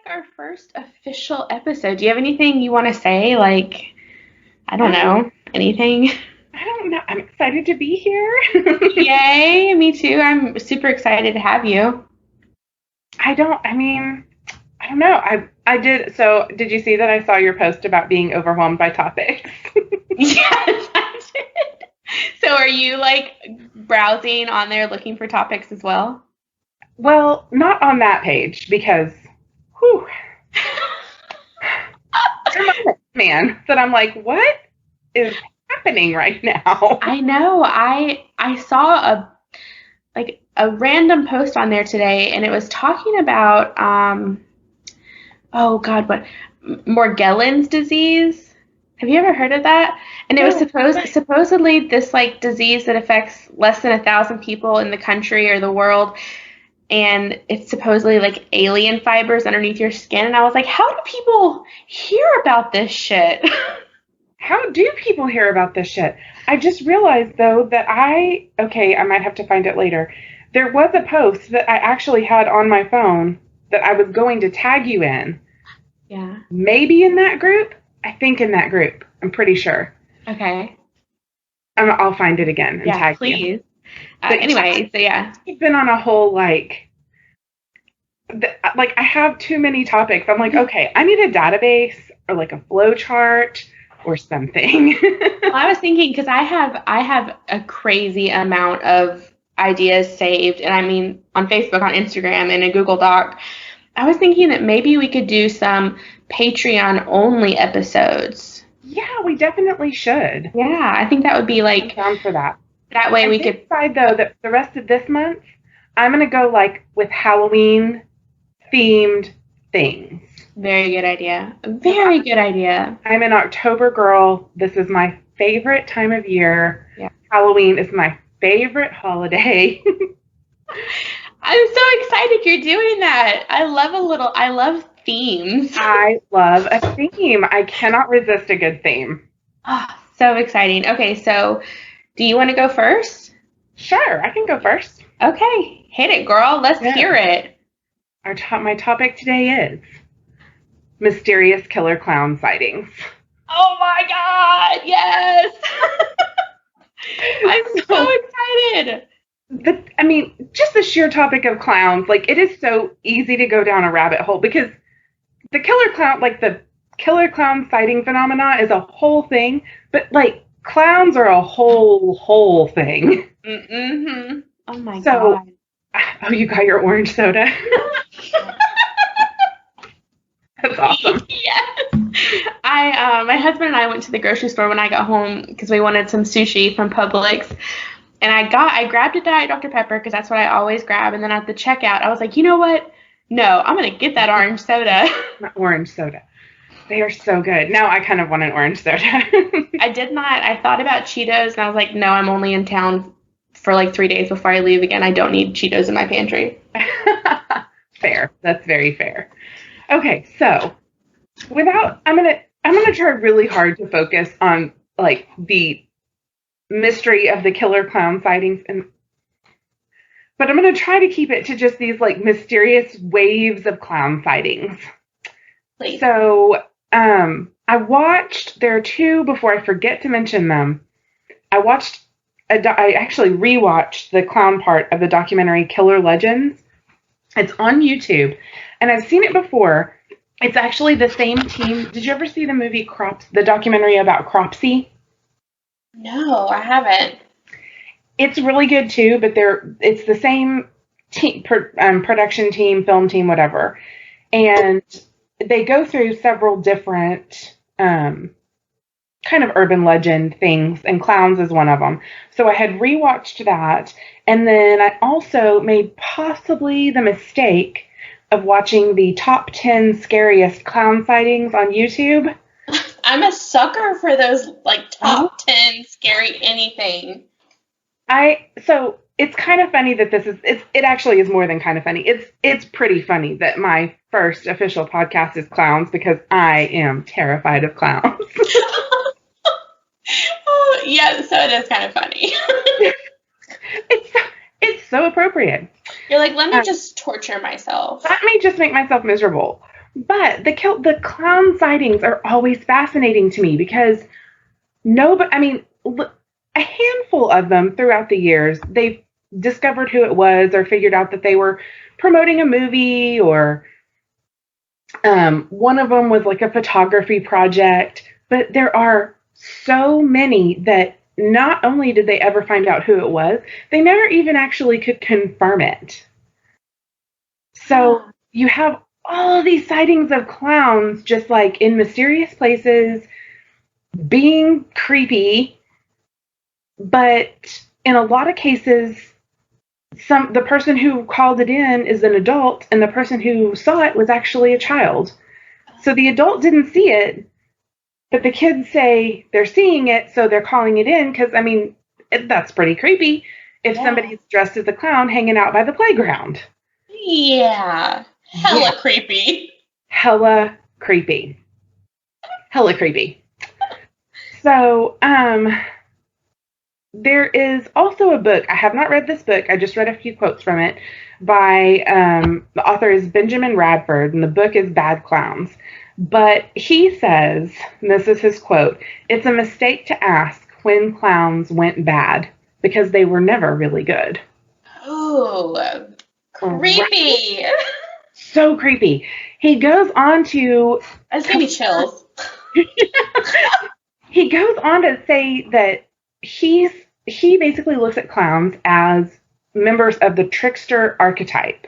our first official episode. Do you have anything you want to say? Like, I don't know, anything? I don't know. I'm excited to be here. Yay, me too. I'm super excited to have you. I don't know. I did. So, did you see that I saw your post about being overwhelmed by topics? Yes, I did. So are you like browsing on there looking for topics as well? Well, not on that page because, whew, I'm on it, man. That I'm like, what is happening right now? I know. I saw a random post on there today and it was talking about oh God, what Morgellons disease. Have you ever heard of that? And it was No. supposedly this like disease that affects less than 1,000 people in the country or the world, and it's supposedly like alien fibers underneath your skin. And I was like, how do people hear about this shit? How do people hear about this shit? I just realized though that I might have to find it later. There was a post that I actually had on my phone that I was going to tag you in. Yeah. Maybe in that group. I think in that group. I'm pretty sure. Okay. I'll find it again and Yeah, tag you. please. But Anyway, so yeah. I've been on a whole like I have too many topics. I'm like, okay, I need a database or like a flow chart or something. Well, I was thinking because I have a crazy amount of ideas saved, and I mean on Facebook, on Instagram, and a Google Doc. I was thinking that maybe we could do some Patreon only episodes. Yeah, we definitely should. Yeah, I think that would be I'm like down for that. that way I we did could. decide though that the rest of this month I'm gonna go like with Halloween themed things. Very good idea. Very good idea. I'm an October girl. This is my favorite time of year. Yeah. Halloween is my favorite holiday. I'm so excited you're doing that. I love themes. I love a theme. I cannot resist a good theme. Oh, so exciting. Okay, so do you want to go first? Sure, I can go first. Okay, hit it, girl. Let's hear it. My topic today is mysterious killer clown sightings. Oh my God, yes. I'm so excited. Just the sheer topic of clowns, like it is so easy to go down a rabbit hole because the killer clown sighting phenomena is a whole thing, but like clowns are a whole thing. Mm-hmm. Oh my So, God. oh, you got your orange soda. That's awesome. Yes. My husband and I went to the grocery store when I got home because we wanted some sushi from Publix. And I grabbed a Diet Dr. Pepper because that's what I always grab. And then at the checkout, I was like, you know what? No, I'm going to get that orange soda. Orange soda. They are so good. Now I kind of want an orange soda. I did not. I thought about Cheetos and I was like, no, I'm only in town for like 3 days before I leave again. I don't need Cheetos in my pantry. Fair. That's very fair. Okay, so I'm gonna try really hard to focus on like the mystery of the killer clown sightings, but I'm gonna try to keep it to just these like mysterious waves of clown sightings. Please. So there are two before I forget to mention them. I actually rewatched the clown part of the documentary Killer Legends. It's on YouTube, and I've seen it before. It's actually the same team. Did you ever see the movie the documentary about Cropsey? No, I haven't. It's really good too, but it's the same team, production team, film team, whatever. And they go through several different kind of urban legend things, and clowns is one of them. So I had rewatched that, and then I also made possibly the mistake of watching the top 10 scariest clown sightings on YouTube. I'm a sucker for those like top 10 scary anything. So it's kind of funny that it actually is more than kind of funny. It's pretty funny that my first official podcast is clowns because I am terrified of clowns. Oh, yeah, so it is kind of funny. It's so appropriate. You're like, let me just torture myself. Let me just make myself miserable. But the clown sightings are always fascinating to me because a handful of them throughout the years, they've discovered who it was or figured out that they were promoting a movie, or one of them was like a photography project. But there are so many that not only did they ever find out who it was, they never even actually could confirm it. So you have all these sightings of clowns just like in mysterious places, being creepy, but in a lot of cases, the person who called it in is an adult, and the person who saw it was actually a child. So the adult didn't see it, but the kids say they're seeing it, so they're calling it in because, that's pretty creepy if somebody's dressed as a clown hanging out by the playground. Yeah. Hella creepy. Hella creepy. Hella creepy. So, there is also a book. I have not read this book. I just read a few quotes from it by the author is Benjamin Radford, and the book is Bad Clowns. But he says, and this is his quote, "It's a mistake to ask when clowns went bad because they were never really good." Oh, creepy. Right? So creepy. He goes on to... That's giving me chills. He goes on to say that he basically looks at clowns as members of the trickster archetype,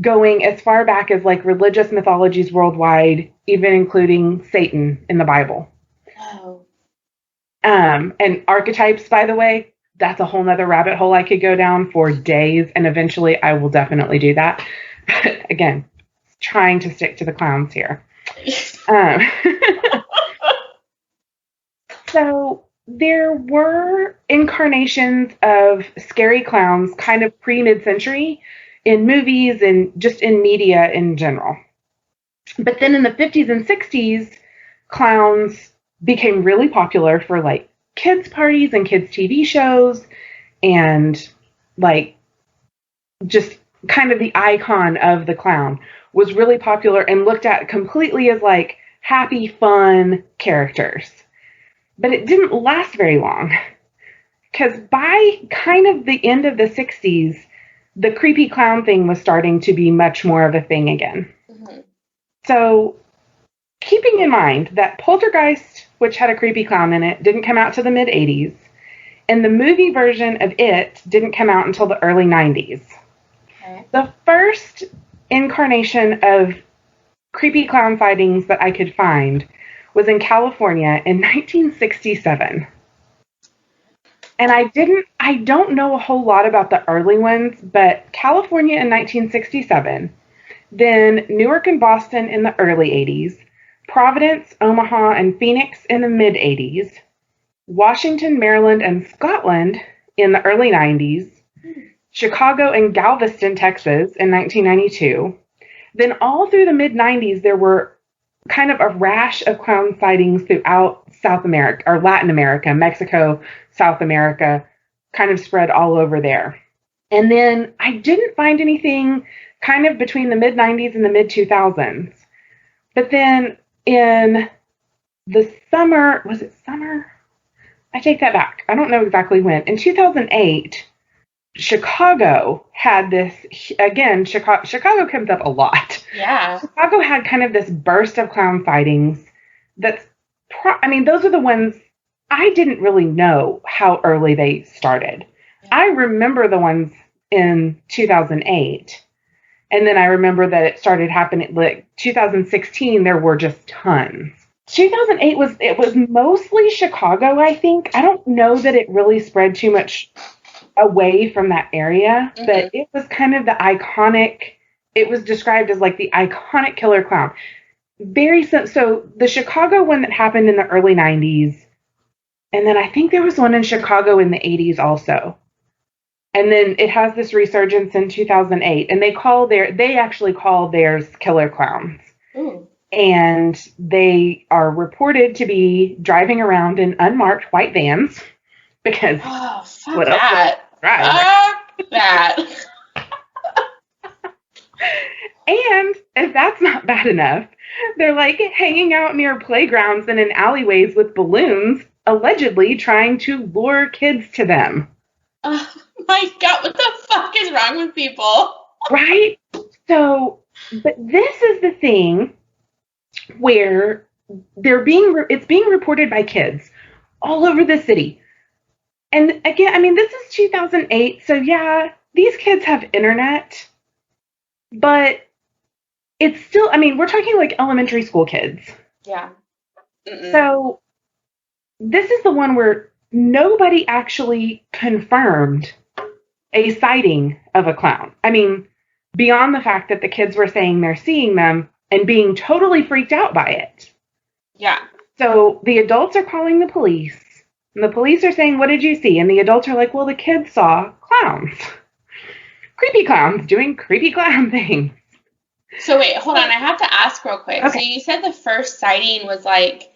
going as far back as like religious mythologies worldwide, even including Satan in the Bible. Oh. And archetypes, by the way, that's a whole nother rabbit hole I could go down for days, and eventually I will definitely do that. But again, trying to stick to the clowns here. So there were incarnations of scary clowns kind of pre-mid-century in movies and just in media in general. But then in the 50s and 60s, clowns became really popular for like kids parties and kids TV shows, and like just kind of the icon of the clown was really popular and looked at completely as like happy, fun characters. But it didn't last very long, because by kind of the end of the 60s, the creepy clown thing was starting to be much more of a thing again. Mm-hmm. So keeping in mind that Poltergeist, which had a creepy clown in it, didn't come out till the mid-80s, and the movie version of it didn't come out until the early 90s. Okay. The first incarnation of creepy clown sightings that I could find was in California in 1967. And I don't know a whole lot about the early ones, but California in 1967, then Newark and Boston in the early 80s, Providence, Omaha, and Phoenix in the mid 80s, Washington, Maryland, and Scotland in the early 90s, Chicago and Galveston, Texas in 1992. Then all through the mid 90s, there were kind of a rash of clown sightings throughout South America, or Latin America, Mexico, South America, kind of spread all over there. And then I didn't find anything kind of between the mid 90s and the mid 2000s. But then in the summer, was it summer? I take that back. I don't know exactly when. In 2008, Chicago had this, again, Chicago comes up a lot. Yeah. Chicago had kind of this burst of clown sightings that's, those are the ones I didn't really know how early they started. Yeah. I remember the ones in 2008. And then I remember that it started happening, like 2016, there were just tons. 2008 was mostly Chicago, I think. I don't know that it really spread too much away from that area, mm-hmm. but it was kind of the iconic, it was described as like the iconic killer clown. So the Chicago one that happened in the early 90s, and then I think there was one in Chicago in the 80s also. And then it has this resurgence in 2008, and they actually call theirs killer clowns. Ooh. And they are reported to be driving around in unmarked white vans because fuck that. Right. Fuck that. And if that's not bad enough, they're like hanging out near playgrounds and in alleyways with balloons, allegedly trying to lure kids to them. Oh my God, what the fuck is wrong with people? Right? So, but this is the thing where it's being reported by kids all over the city. And again, I mean, this is 2008, so yeah, these kids have internet, but it's still, I mean, we're talking like elementary school kids. Yeah. So this is the one where nobody actually confirmed a sighting of a clown. I mean, beyond the fact that the kids were saying they're seeing them and being totally freaked out by it. Yeah. So the adults are calling the police, and the police are saying, what did you see? And the adults are like, well, the kids saw clowns. Creepy clowns doing creepy clown things. So wait, hold on. I have to ask real quick. Okay. So you said the first sighting was like,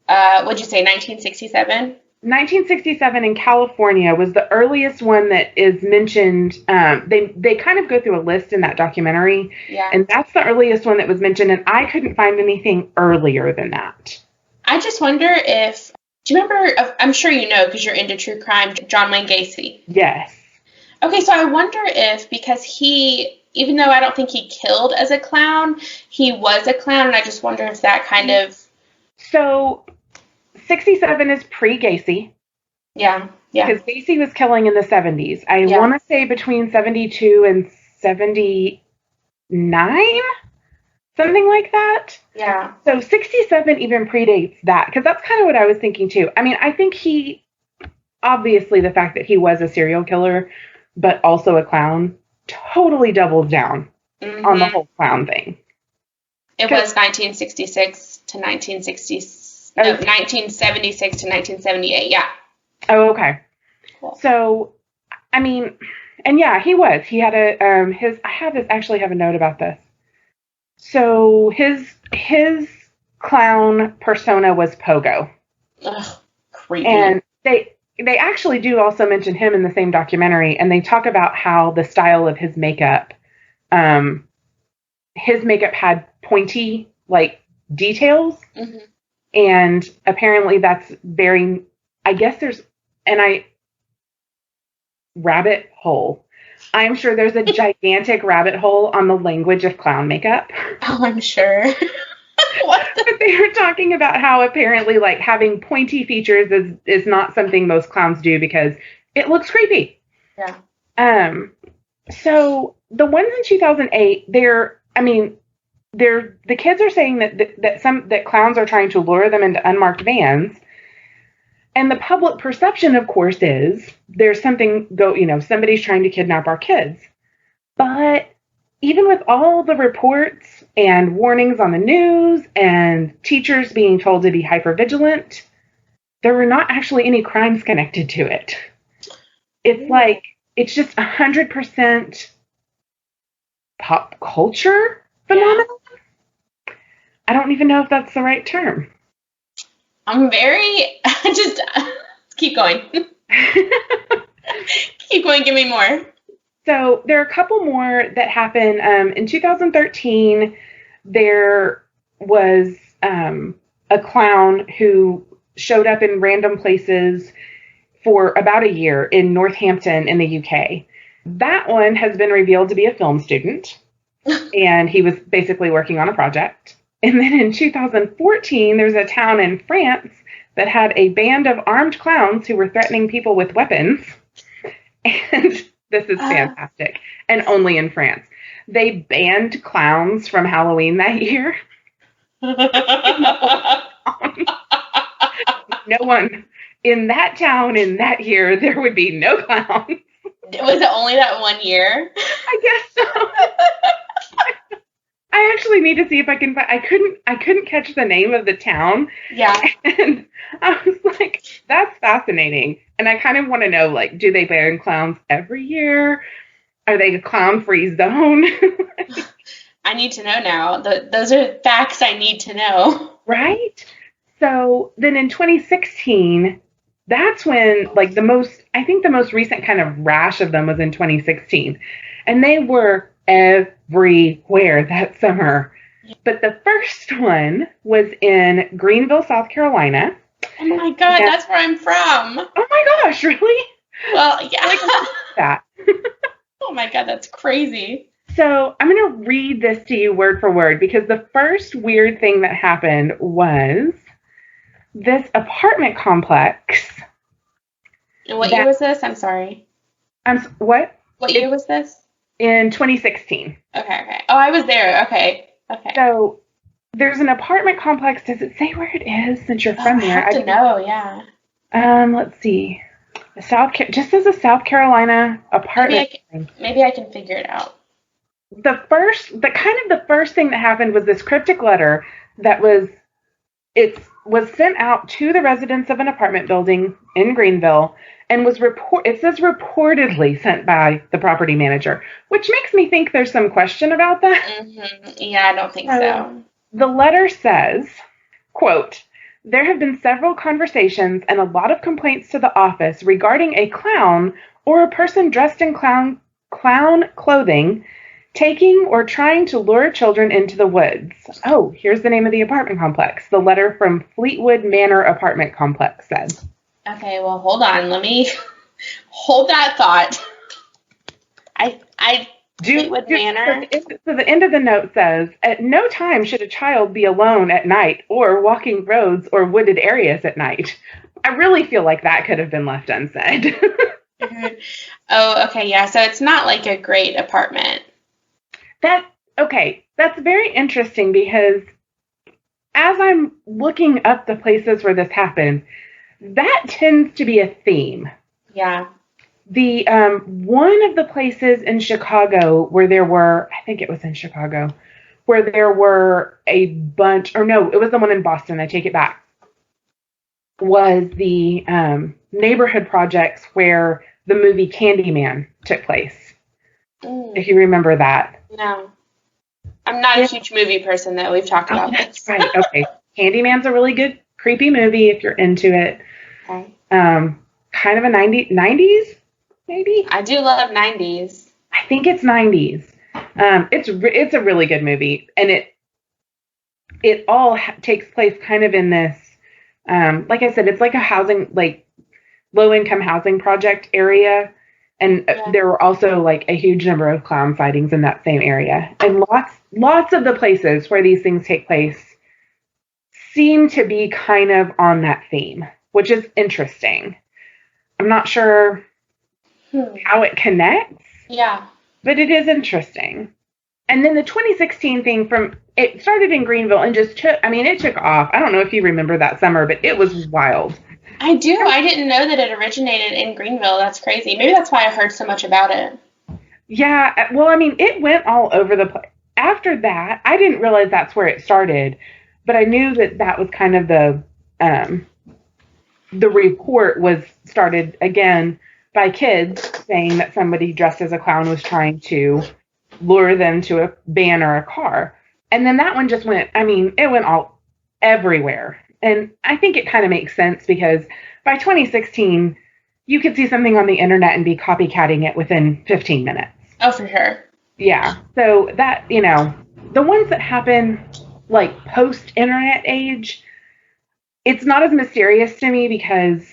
what'd you say, 1967? 1967 in California was the earliest one that is mentioned. They kind of go through a list in that documentary. Yeah. And that's the earliest one that was mentioned, and I couldn't find anything earlier than that. I just wonder if, do you remember, I'm sure you know because you're into true crime, John Wayne Gacy? Yes. Okay, so I wonder if, because he, even though I don't think he killed as a clown, he was a clown, and I just wonder if that kind of... So, 67 is pre-Gacy. Yeah. Because Gacy was killing in the 70s. I want to say between 72 and 79? Something like that. Yeah. So 67 even predates that, because that's kind of what I was thinking too. I mean, I think obviously the fact that he was a serial killer, but also a clown, totally doubles down on the whole clown thing. It was 1966 to 1976 to 1978, yeah. Oh, okay. Cool. So, I mean, and yeah, he had I actually have a note about this. So his clown persona was Pogo. Ugh, creepy. And they actually do also mention him in the same documentary, and they talk about how the style of his makeup had pointy, like, details. Mm-hmm. And apparently that's very, I guess rabbit hole. I'm sure there's a gigantic rabbit hole on the language of clown makeup. Oh, I'm sure. But they were talking about how apparently, like, having pointy features is not something most clowns do because it looks creepy. Yeah. So the ones in 2008, the kids are saying that clowns are trying to lure them into unmarked vans. And the public perception, of course, is there's somebody's trying to kidnap our kids. But even with all the reports and warnings on the news and teachers being told to be hypervigilant, there were not actually any crimes connected to it. It's like, it's just 100% pop culture phenomenon. Yeah. I don't even know if that's the right term. I'm just keep going. Keep going, give me more. So there are a couple more that happen. In 2013, there was a clown who showed up in random places for about a year in Northampton in the UK. That one has been revealed to be a film student, and he was basically working on a project. And then in 2014, there's a town in France that had a band of armed clowns who were threatening people with weapons. And this is fantastic. And only in France. They banned clowns from Halloween that year. No one in that town in that year, there would be no clowns. Was it only that 1 year? I guess so. I actually need to see if I can find. I couldn't catch the name of the town. Yeah. And I was like, that's fascinating. And I kind of want to know, like, do they ban clowns every year? Are they a clown-free zone? I need to know now. Those are facts I need to know. Right? So then in 2016, that's when, like, the most recent kind of rash of them was in 2016. And they were everywhere that summer. But the first one was in Greenville, South Carolina. Oh my God, that's where I'm from. Oh my gosh, really? Well, yeah. Like that. Oh my God, that's crazy. So I'm going to read this to you word for word because the first weird thing that happened was this apartment complex. And what year was this? I'm sorry. What? What year was this? In 2016. Okay. Oh, I was there. Okay. So there's an apartment complex. Does it say where it is since you're from there? I have to know, yeah. Let's see. Just as a South Carolina apartment. Maybe I can figure it out. The first thing that happened was this cryptic letter that was sent out to the residents of an apartment building in Greenville and it says reportedly sent by the property manager, which makes me think there's some question about that. Mm-hmm. Yeah, I don't think so. The letter says, quote, "There have been several conversations and a lot of complaints to the office regarding a clown or a person dressed in clown clothing taking or trying to lure children into the woods." Oh, here's the name of the apartment complex. The letter from Fleetwood Manor Apartment Complex said. Okay, well, hold on. Let me hold that thought. Fleetwood Manor. So the end of the note says, "At no time should a child be alone at night or walking roads or wooded areas at night." I really feel like that could have been left unsaid. Oh, okay, yeah. So it's not like a great apartment. That's very interesting because as I'm looking up the places where this happened, that tends to be a theme. Yeah. The one of the places in Chicago where there were, I think it was in Chicago, where there were a bunch, or no, it was the one in Boston, I take it back, was the neighborhood projects where the movie Candyman took place. If you remember that. No. I'm not a huge movie person, though. We've talked about this. Right. Okay. Candyman's a really good, creepy movie if you're into it. Okay. Kind of a 90s, maybe? I do love 90s. I think it's 90s. It's a really good movie. And it all takes place kind of in this, like I said, it's like a housing, like low-income housing project area. And there were also like a huge number of clown sightings in that same area. And lots of the places where these things take place seem to be kind of on that theme, which is interesting. I'm not sure how it connects. Yeah. But it is interesting. And then the 2016 thing it started in Greenville and just it took off. I don't know if you remember that summer, but it was wild. I do. I didn't know that it originated in Greenville. That's crazy. Maybe that's why I heard so much about it. Yeah. Well, it went all over the place. After that, I didn't realize that's where it started, but I knew that was kind of the report was started again by kids saying that somebody dressed as a clown was trying to lure them to a van or a car. And then that one just went, it went all everywhere. And I think it kind of makes sense because by 2016, you could see something on the internet and be copycatting it within 15 minutes. Oh, for sure. Yeah. So that, the ones that happen like post-internet age, it's not as mysterious to me because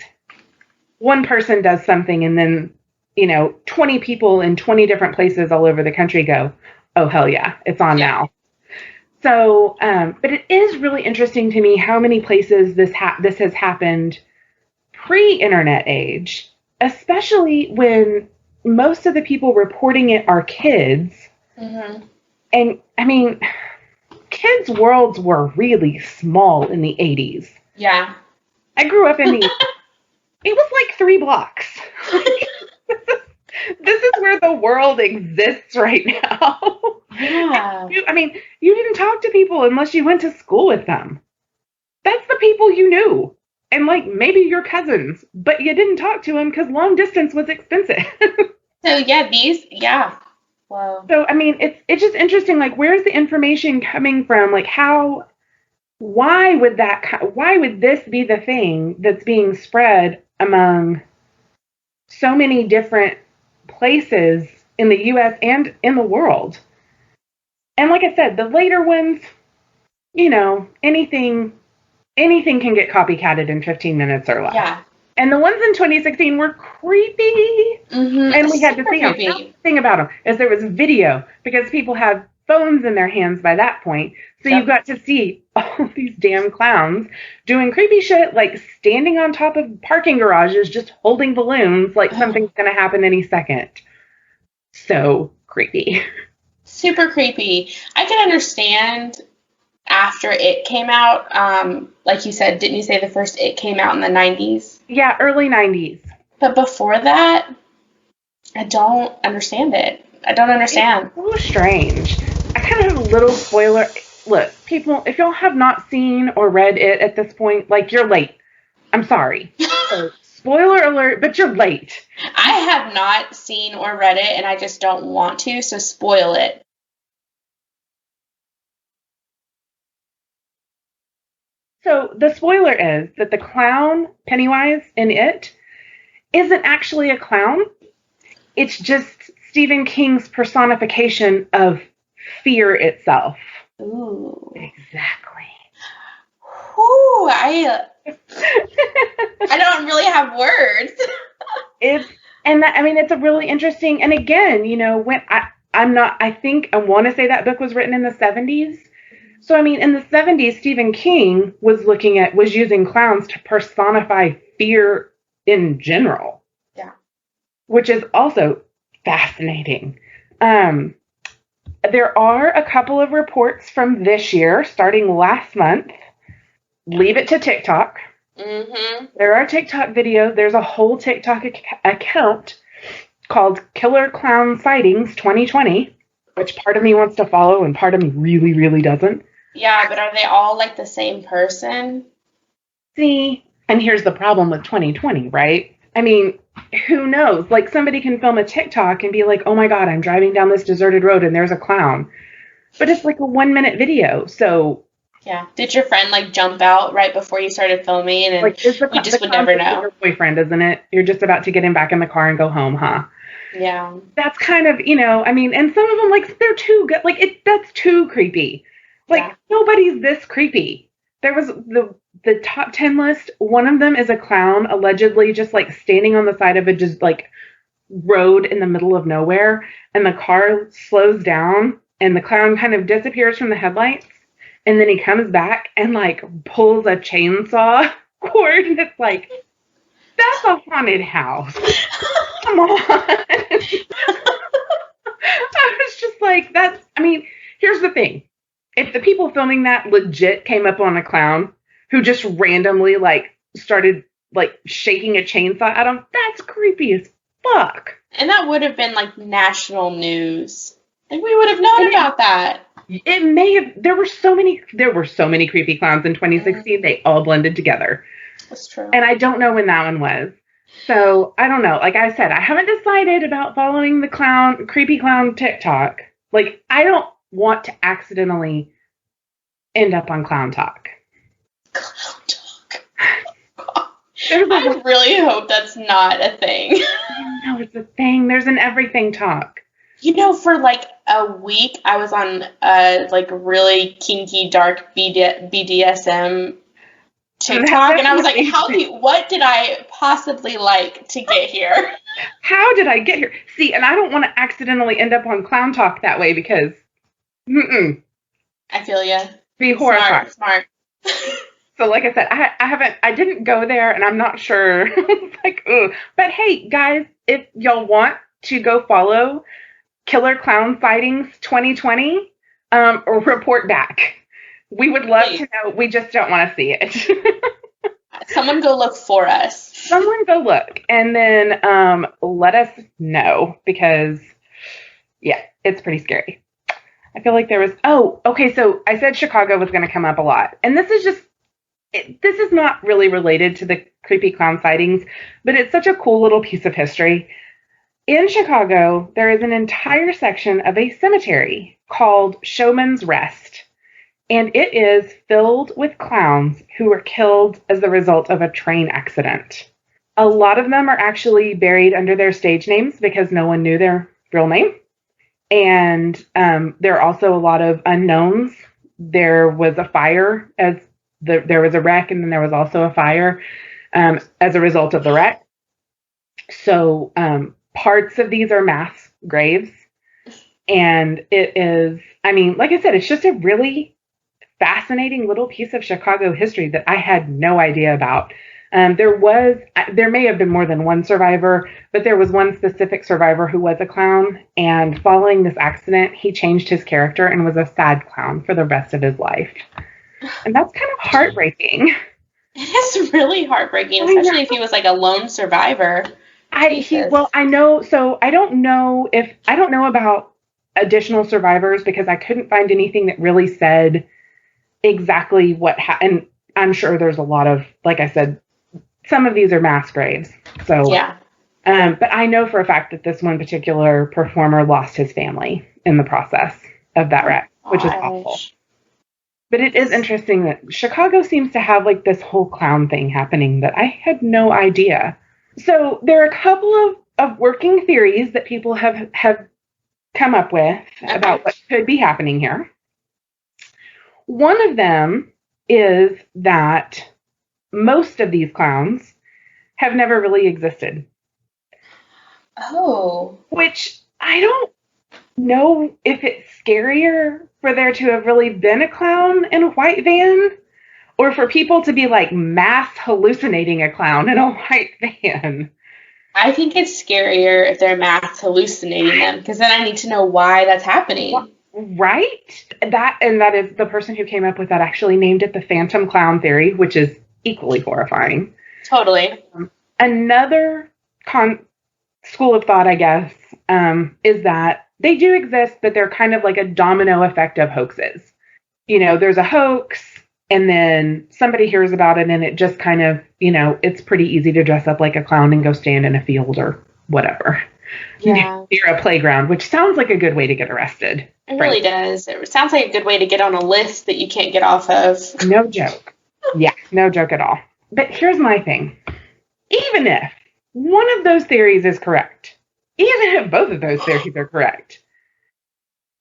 one person does something and then, 20 people in 20 different places all over the country go, oh, hell yeah, it's on now. So, but it is really interesting to me how many places this has happened pre-internet age, especially when most of the people reporting it are kids. Mm-hmm. And kids' worlds were really small in the 80s. Yeah. I grew up in it was like 3 blocks. This is where the world exists right now. Yeah. You didn't talk to people unless you went to school with them. That's the people you knew. And maybe your cousins, but you didn't talk to them because long distance was expensive. So Wow. So, it's just interesting, where's the information coming from? Why would this be the thing that's being spread among so many different places in the US and in the world. And like I said, the later ones, you know, anything can get copycatted in 15 minutes or less. Yeah. And the ones in 2016 were creepy. Mm-hmm. And we had to see them. The thing about them is there was video because people have phones in their hands by that point. So you got to see all these damn clowns doing creepy shit, like standing on top of parking garages, just holding balloons like something's going to happen any second. So creepy. Super creepy. I can understand after It came out, like you said, didn't you say the first It came out in the 90s? Yeah, early 90s. But before that, I don't understand it. I don't understand. It's so strange. I kind of have a little spoiler. Look, people, if y'all have not seen or read It at this point, like, you're late. I'm sorry. So, spoiler alert, but you're late. I have not seen or read it, and I just don't want to, so spoil it. So the spoiler is that the clown, Pennywise, in It, isn't actually a clown. It's just Stephen King's personification of fear itself. Ooh. Exactly. Ooh, I don't really have words. It's a really interesting, and again, you know, when I want to say that book was written in the 70s. So, I mean, in the 70s, Stephen King was using clowns to personify fear in general. Yeah. Which is also fascinating. There are a couple of reports from this year, starting last month. Leave it to TikTok. Mm-hmm. There are TikTok videos. There's a whole TikTok account called Killer Clown Sightings 2020, which part of me wants to follow and part of me really, really doesn't. Yeah, but are they all like the same person? See, and here's the problem with 2020, right? I mean, who knows? Like, somebody can film a TikTok and be like, oh my God, I'm driving down this deserted road and there's a clown. But it's like a 1-minute video, so... Yeah. Did your friend, like, jump out right before you started filming? And like, we just would never know. Your boyfriend, isn't it? You're just about to get him back in the car and go home, huh? Yeah. That's kind of, you know, I mean, and some of them, like, they're too good. Like, that's too creepy. Like, nobody's this creepy. There was the top 10 list. One of them is a clown allegedly just, like, standing on the side of a just, like, road in the middle of nowhere. And the car slows down and the clown kind of disappears from the headlights. And then he comes back and, like, pulls a chainsaw cord. And it's like, that's a haunted house. Come on. I was just like, here's the thing. If the people filming that legit came up on a clown who just randomly, like, started, like, shaking a chainsaw at him, that's creepy as fuck. And that would have been, like, national news. Like, we would have known about that. It may have. There were so many creepy clowns in 2016. They all blended together. That's true. And I don't know when that one was. So, I don't know. Like I said, I haven't decided about following the creepy clown TikTok. Like, I don't want to accidentally end up on Clown Talk. Clown Talk. I really hope that's not a thing. No, it's a thing. There's an everything talk. You know, for like a week, I was on like really kinky, dark BDSM TikTok, and I was like, what did I possibly like to get here? How did I get here? See, and I don't want to accidentally end up on Clown Talk that way because, I feel you. Be horrified. Smart. So, like I said, I didn't go there, and I'm not sure. Like, ugh. But hey, guys, if y'all want to go follow Killer Clown Sightings 2020, or report back. We would love to know. We just don't want to see it. Someone go look for us. Someone go look, and then let us know because, yeah, it's pretty scary. I feel like there was. Oh, okay. So I said Chicago was going to come up a lot, and this is not really related to the creepy clown sightings, but it's such a cool little piece of history. In Chicago, there is an entire section of a cemetery called Showman's Rest, and it is filled with clowns who were killed as the result of a train accident. A lot of them are actually buried under their stage names because no one knew their real name. And there are also a lot of unknowns. There was a fire there was a wreck, and then there was also a fire as a result of the wreck. So parts of these are mass graves. And it is, I mean, like I said, it's just a really fascinating little piece of Chicago history that I had no idea about. There may have been more than one survivor, but there was one specific survivor who was a clown. And following this accident, he changed his character and was a sad clown for the rest of his life. And that's kind of heartbreaking. It is really heartbreaking, especially if he was like a lone survivor. I know. So I don't know about additional survivors because I couldn't find anything that really said exactly what happened. And I'm sure there's a lot of, like I said, some of these are mass graves. So yeah. But I know for a fact that this one particular performer lost his family in the process of that wreck, which is awful. But it is interesting that Chicago seems to have like this whole clown thing happening that I had no idea. So there are a couple of working theories that people have come up with about what could be happening here. One of them is that most of these clowns have never really existed. Oh. Which I don't know if it's scarier for there to have really been a clown in a white van or for people to be like mass hallucinating a clown in a white van. I think it's scarier if they're mass hallucinating them because then I need to know why that's happening. Right? That is the person who came up with that actually named it the phantom clown theory, which is equally horrifying. Totally. Another school of thought, I guess, is that they do exist, but they're kind of like a domino effect of hoaxes. You know, there's a hoax, and then somebody hears about it, and it just kind of, you know, it's pretty easy to dress up like a clown and go stand in a field or whatever. Yeah. Near a playground, which sounds like a good way to get arrested. It really does. It sounds like a good way to get on a list that you can't get off of. No joke. Yeah, no joke at all. But here's my thing. Even if one of those theories is correct, even if both of those theories are correct,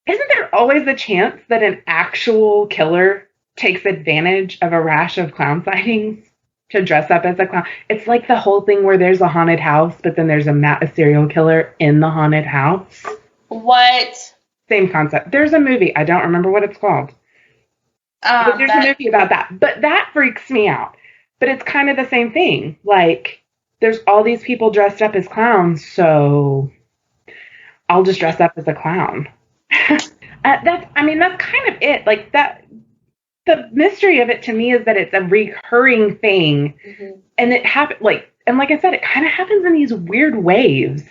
isn't there always the chance that an actual killer takes advantage of a rash of clown sightings to dress up as a clown? It's like the whole thing where there's a haunted house, but then there's a serial killer in the haunted house. What? Same concept. There's a movie. I don't remember what it's called. But there's a movie about that. But that freaks me out. But it's kind of the same thing. Like, there's all these people dressed up as clowns, so I'll just dress up as a clown. That's kind of it. Like, that, the mystery of it to me is that it's a recurring thing. Mm-hmm. And it happened, like I said, it kind of happens in these weird waves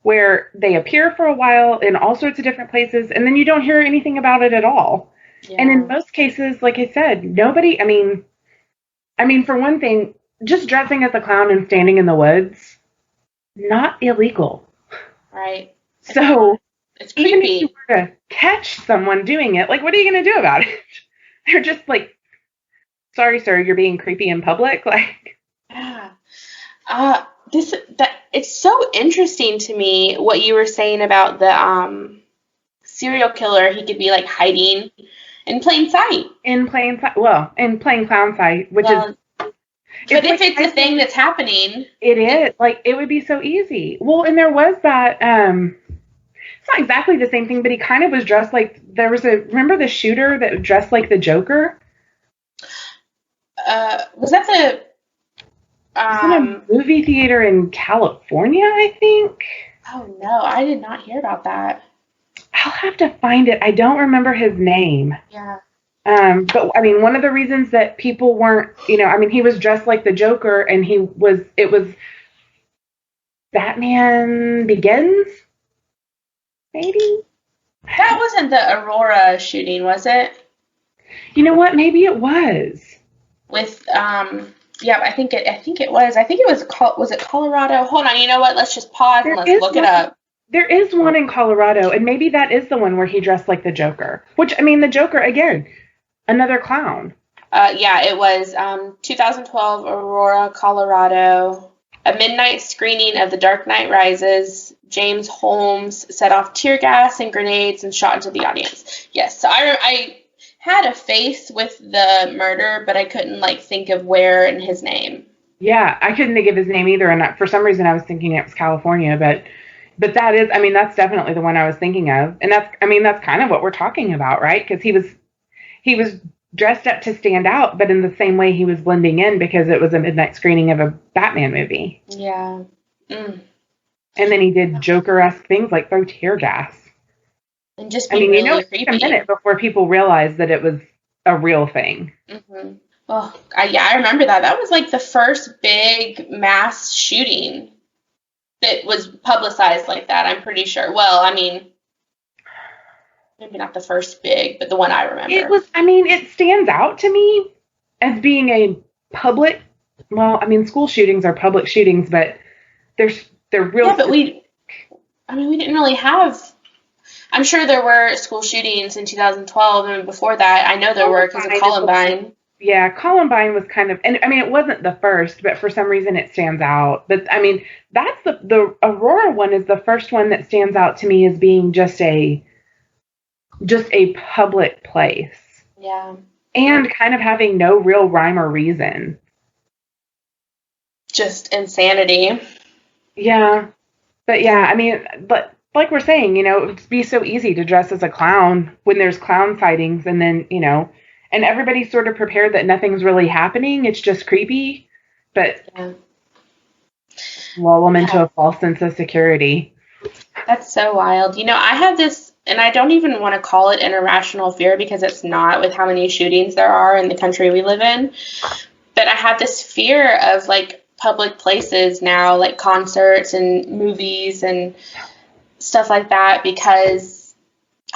where they appear for a while in all sorts of different places, and then you don't hear anything about it at all. Yeah. And in most cases, like I said, nobody, I mean, for one thing, just dressing as a clown and standing in the woods, not illegal. Right. So it's creepy. Even if you were to catch someone doing it, like, what are you going to do about it? They're just like, sorry, sir, you're being creepy in public. Like, yeah. It's so interesting to me what you were saying about the serial killer. He could be like hiding in plain sight. In plain clown sight, which is. But if it's a thing that's happening, it is like it would be so easy. Well, and there was that. It's not exactly the same thing, but he kind of was dressed like remember the shooter that dressed like the Joker? Was that the? In a movie theater in California, I think. Oh no, I did not hear about that. I'll have to find it. I don't remember his name. Yeah. But I mean, one of the reasons that people weren't, he was dressed like the Joker, and it was Batman Begins, maybe? That wasn't the Aurora shooting, was it? You know what? Maybe it was. With, yeah, I think it was. I think it was it Colorado? Hold on, you know what? Let's just pause and let's look it up. There is one in Colorado, and maybe that is the one where he dressed like the Joker. Which, the Joker, again, another clown. Yeah, it was 2012 Aurora, Colorado. A midnight screening of The Dark Knight Rises. James Holmes set off tear gas and grenades and shot into the audience. Yes, so I had a face with the murder, but I couldn't like think of where and his name. Yeah, I couldn't think of his name either, and for some reason I was thinking it was California, but that is, I mean, that's definitely the one I was thinking of, and that's kind of what we're talking about, right? Because he was dressed up to stand out, but in the same way he was blending in because it was a midnight screening of a Batman movie. Yeah. Mm. And then he did Joker-esque things like throw tear gas. And just be really creepy. It took a minute before people realized that it was a real thing. Mm-hmm. Oh, I remember that. That was like the first big mass shooting that was publicized like that, I'm pretty sure. Well, I mean, maybe not the first big, but the one I remember. It stands out to me as being a public, well, I mean, school shootings are public shootings, but they're real. Yeah, but we didn't really have, I'm sure there were school shootings in 2012, and before that, I know there were because of Columbine. Yeah, Columbine was kind of, and I mean, it wasn't the first, but for some reason it stands out. But I mean, that's the Aurora one is the first one that stands out to me as being just a public place. Yeah. And kind of having no real rhyme or reason. Just insanity. Yeah. But yeah, I mean, but like we're saying, it would be so easy to dress as a clown when there's clown sightings, and then, and everybody's sort of prepared that nothing's really happening. It's just creepy, but lull them into a false sense of security. That's so wild. I have this, and I don't even want to call it an irrational fear because it's not with how many shootings there are in the country we live in. But I have this fear of like public places now, like concerts and movies and stuff like that, because,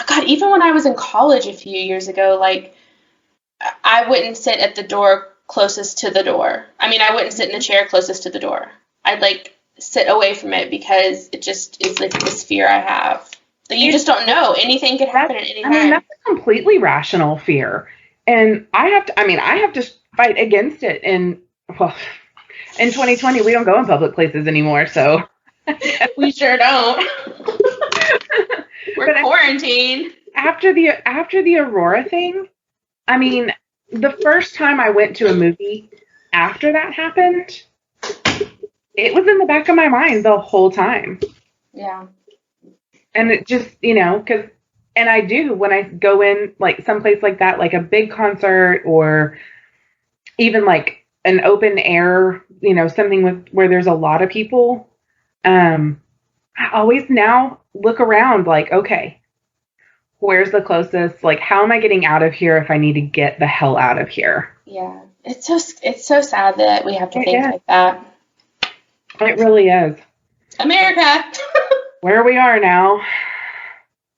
God, even when I was in college a few years ago, like, I wouldn't sit at the door closest to the door. I mean, I wouldn't sit in the chair closest to the door. I'd like sit away from it because it just is like this fear I have. Like, you just don't know. Anything could happen at any time. I mean, that's a completely rational fear. And I have to fight against it. And, well, in 2020, we don't go in public places anymore, so. We sure don't. We're quarantined. After the Aurora thing, I mean, the first time I went to a movie after that happened, it was in the back of my mind the whole time. Yeah. And it just, and I do when I go in like someplace like that, like a big concert or even like an open air, something where there's a lot of people. I always now look around like, okay, where's the closest? Like, how am I getting out of here if I need to get the hell out of here? Yeah. It's so sad that we have to think like that. It really is. America. Where we are now.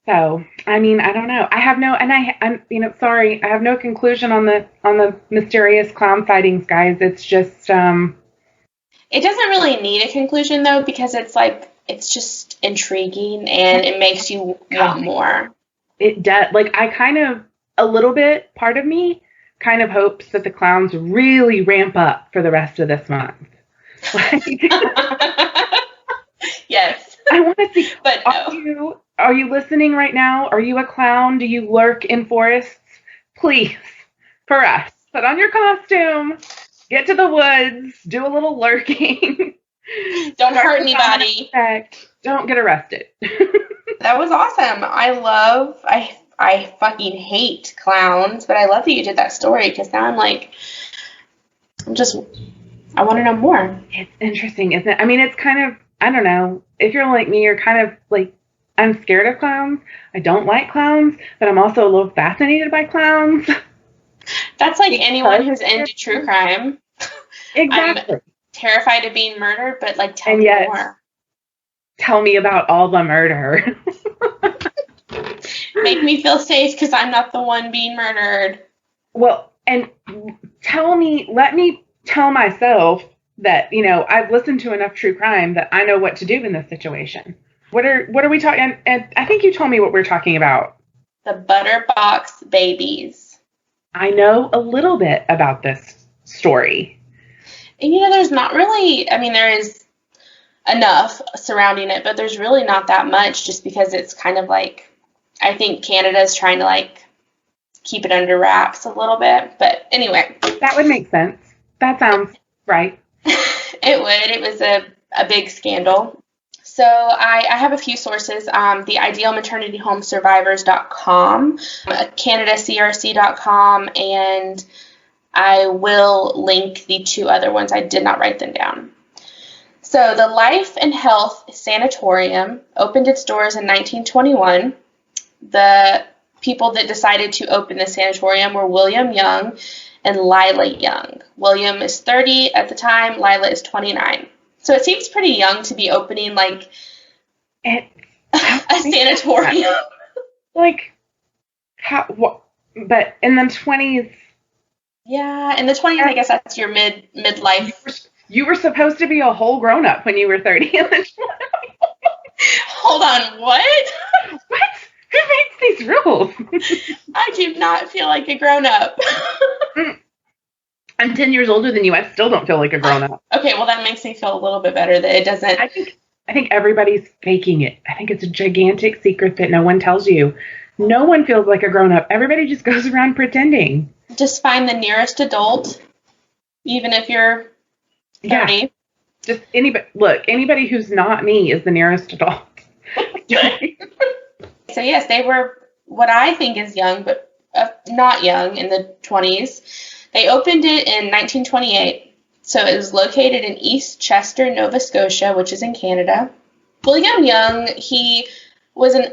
So, I mean, I don't know. I have no, and I'm sorry, I have no conclusion on the mysterious clown sightings, guys. It's just, It doesn't really need a conclusion though, because it's just intriguing and it makes you want more. It does. Like, I kind of, a little bit, part of me kind of hopes that the clowns really ramp up for the rest of this month. Like, yes. I want to see. But no. Are you listening right now? Are you a clown? Do you lurk in forests? Please, for us, put on your costume, get to the woods, do a little lurking. Don't hurt anybody. Don't get arrested. That was awesome. I fucking hate clowns, but I love that you did that story because now I want to know more. It's interesting, isn't it? I mean, it's kind of, I don't know. If you're like me, you're kind of like, I'm scared of clowns. I don't like clowns, but I'm also a little fascinated by clowns. That's like anyone who's into true crime. Exactly. I'm terrified of being murdered, but like tell me more. Tell me about all the murder. Make me feel safe because I'm not the one being murdered. Well, and let me tell myself that, I've listened to enough true crime that I know what to do in this situation. What are we talking? And I think you told me what we're talking about. The Butterbox Babies. I know a little bit about this story. And there's not really, I mean, there is enough surrounding it, but there's really not that much just because it's kind of like, I think Canada's trying to like keep it under wraps a little bit. But anyway. That would make sense. That sounds right. It would. It was a big scandal. So I have a few sources, the idealmaternityhomesurvivors.com, canadacrc.com, and I will link the 2 other ones. I did not write them down. So the Life and Health Sanatorium opened its doors in 1921. The people that decided to open the sanatorium were William Young and Lila Young. William is 30 at the time, Lila is 29. So it seems pretty young to be opening, like, a sanatorium. Like, how, what, but in the 20s. Yeah, in the 20s, I guess that's your midlife. You were supposed to be a whole grown-up when you were 30 in the 20s. Hold on, what? What? Who makes these rules? I do not feel like a grown-up. I'm 10 years older than you. I still don't feel like a grown-up. Okay, well, that makes me feel a little bit better that it doesn't. I think everybody's faking it. I think it's a gigantic secret that no one tells you. No one feels like a grown-up. Everybody just goes around pretending. Just find the nearest adult, even if you're 30. Yeah. Just anybody. Look, anybody who's not me is the nearest adult. So, yes, they were what I think is young, but not young, in the 20s. They opened it in 1928, so it was located in East Chester, Nova Scotia, which is in Canada. William Young, he was an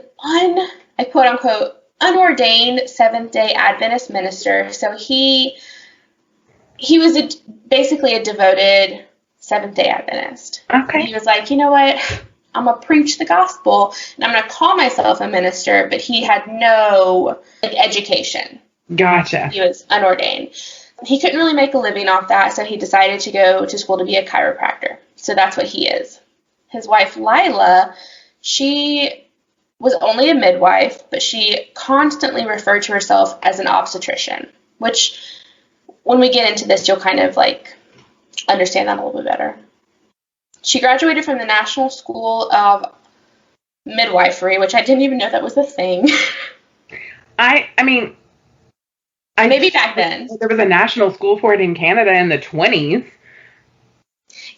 quote-unquote, unordained Seventh-day Adventist minister, so he was basically a devoted Seventh-day Adventist. Okay. He was like, you know what, I'm going to preach the gospel, and I'm going to call myself a minister, but he had no education. Gotcha. He was unordained. He couldn't really make a living off that, so he decided to go to school to be a chiropractor. So that's what he is. His wife, Lila, she was only a midwife, but she constantly referred to herself as an obstetrician, which when we get into this, you'll kind of like understand that a little bit better. She graduated from the National School of Midwifery, which I didn't even know that was a thing. Maybe back then. There was a national school for it in Canada in the 20s.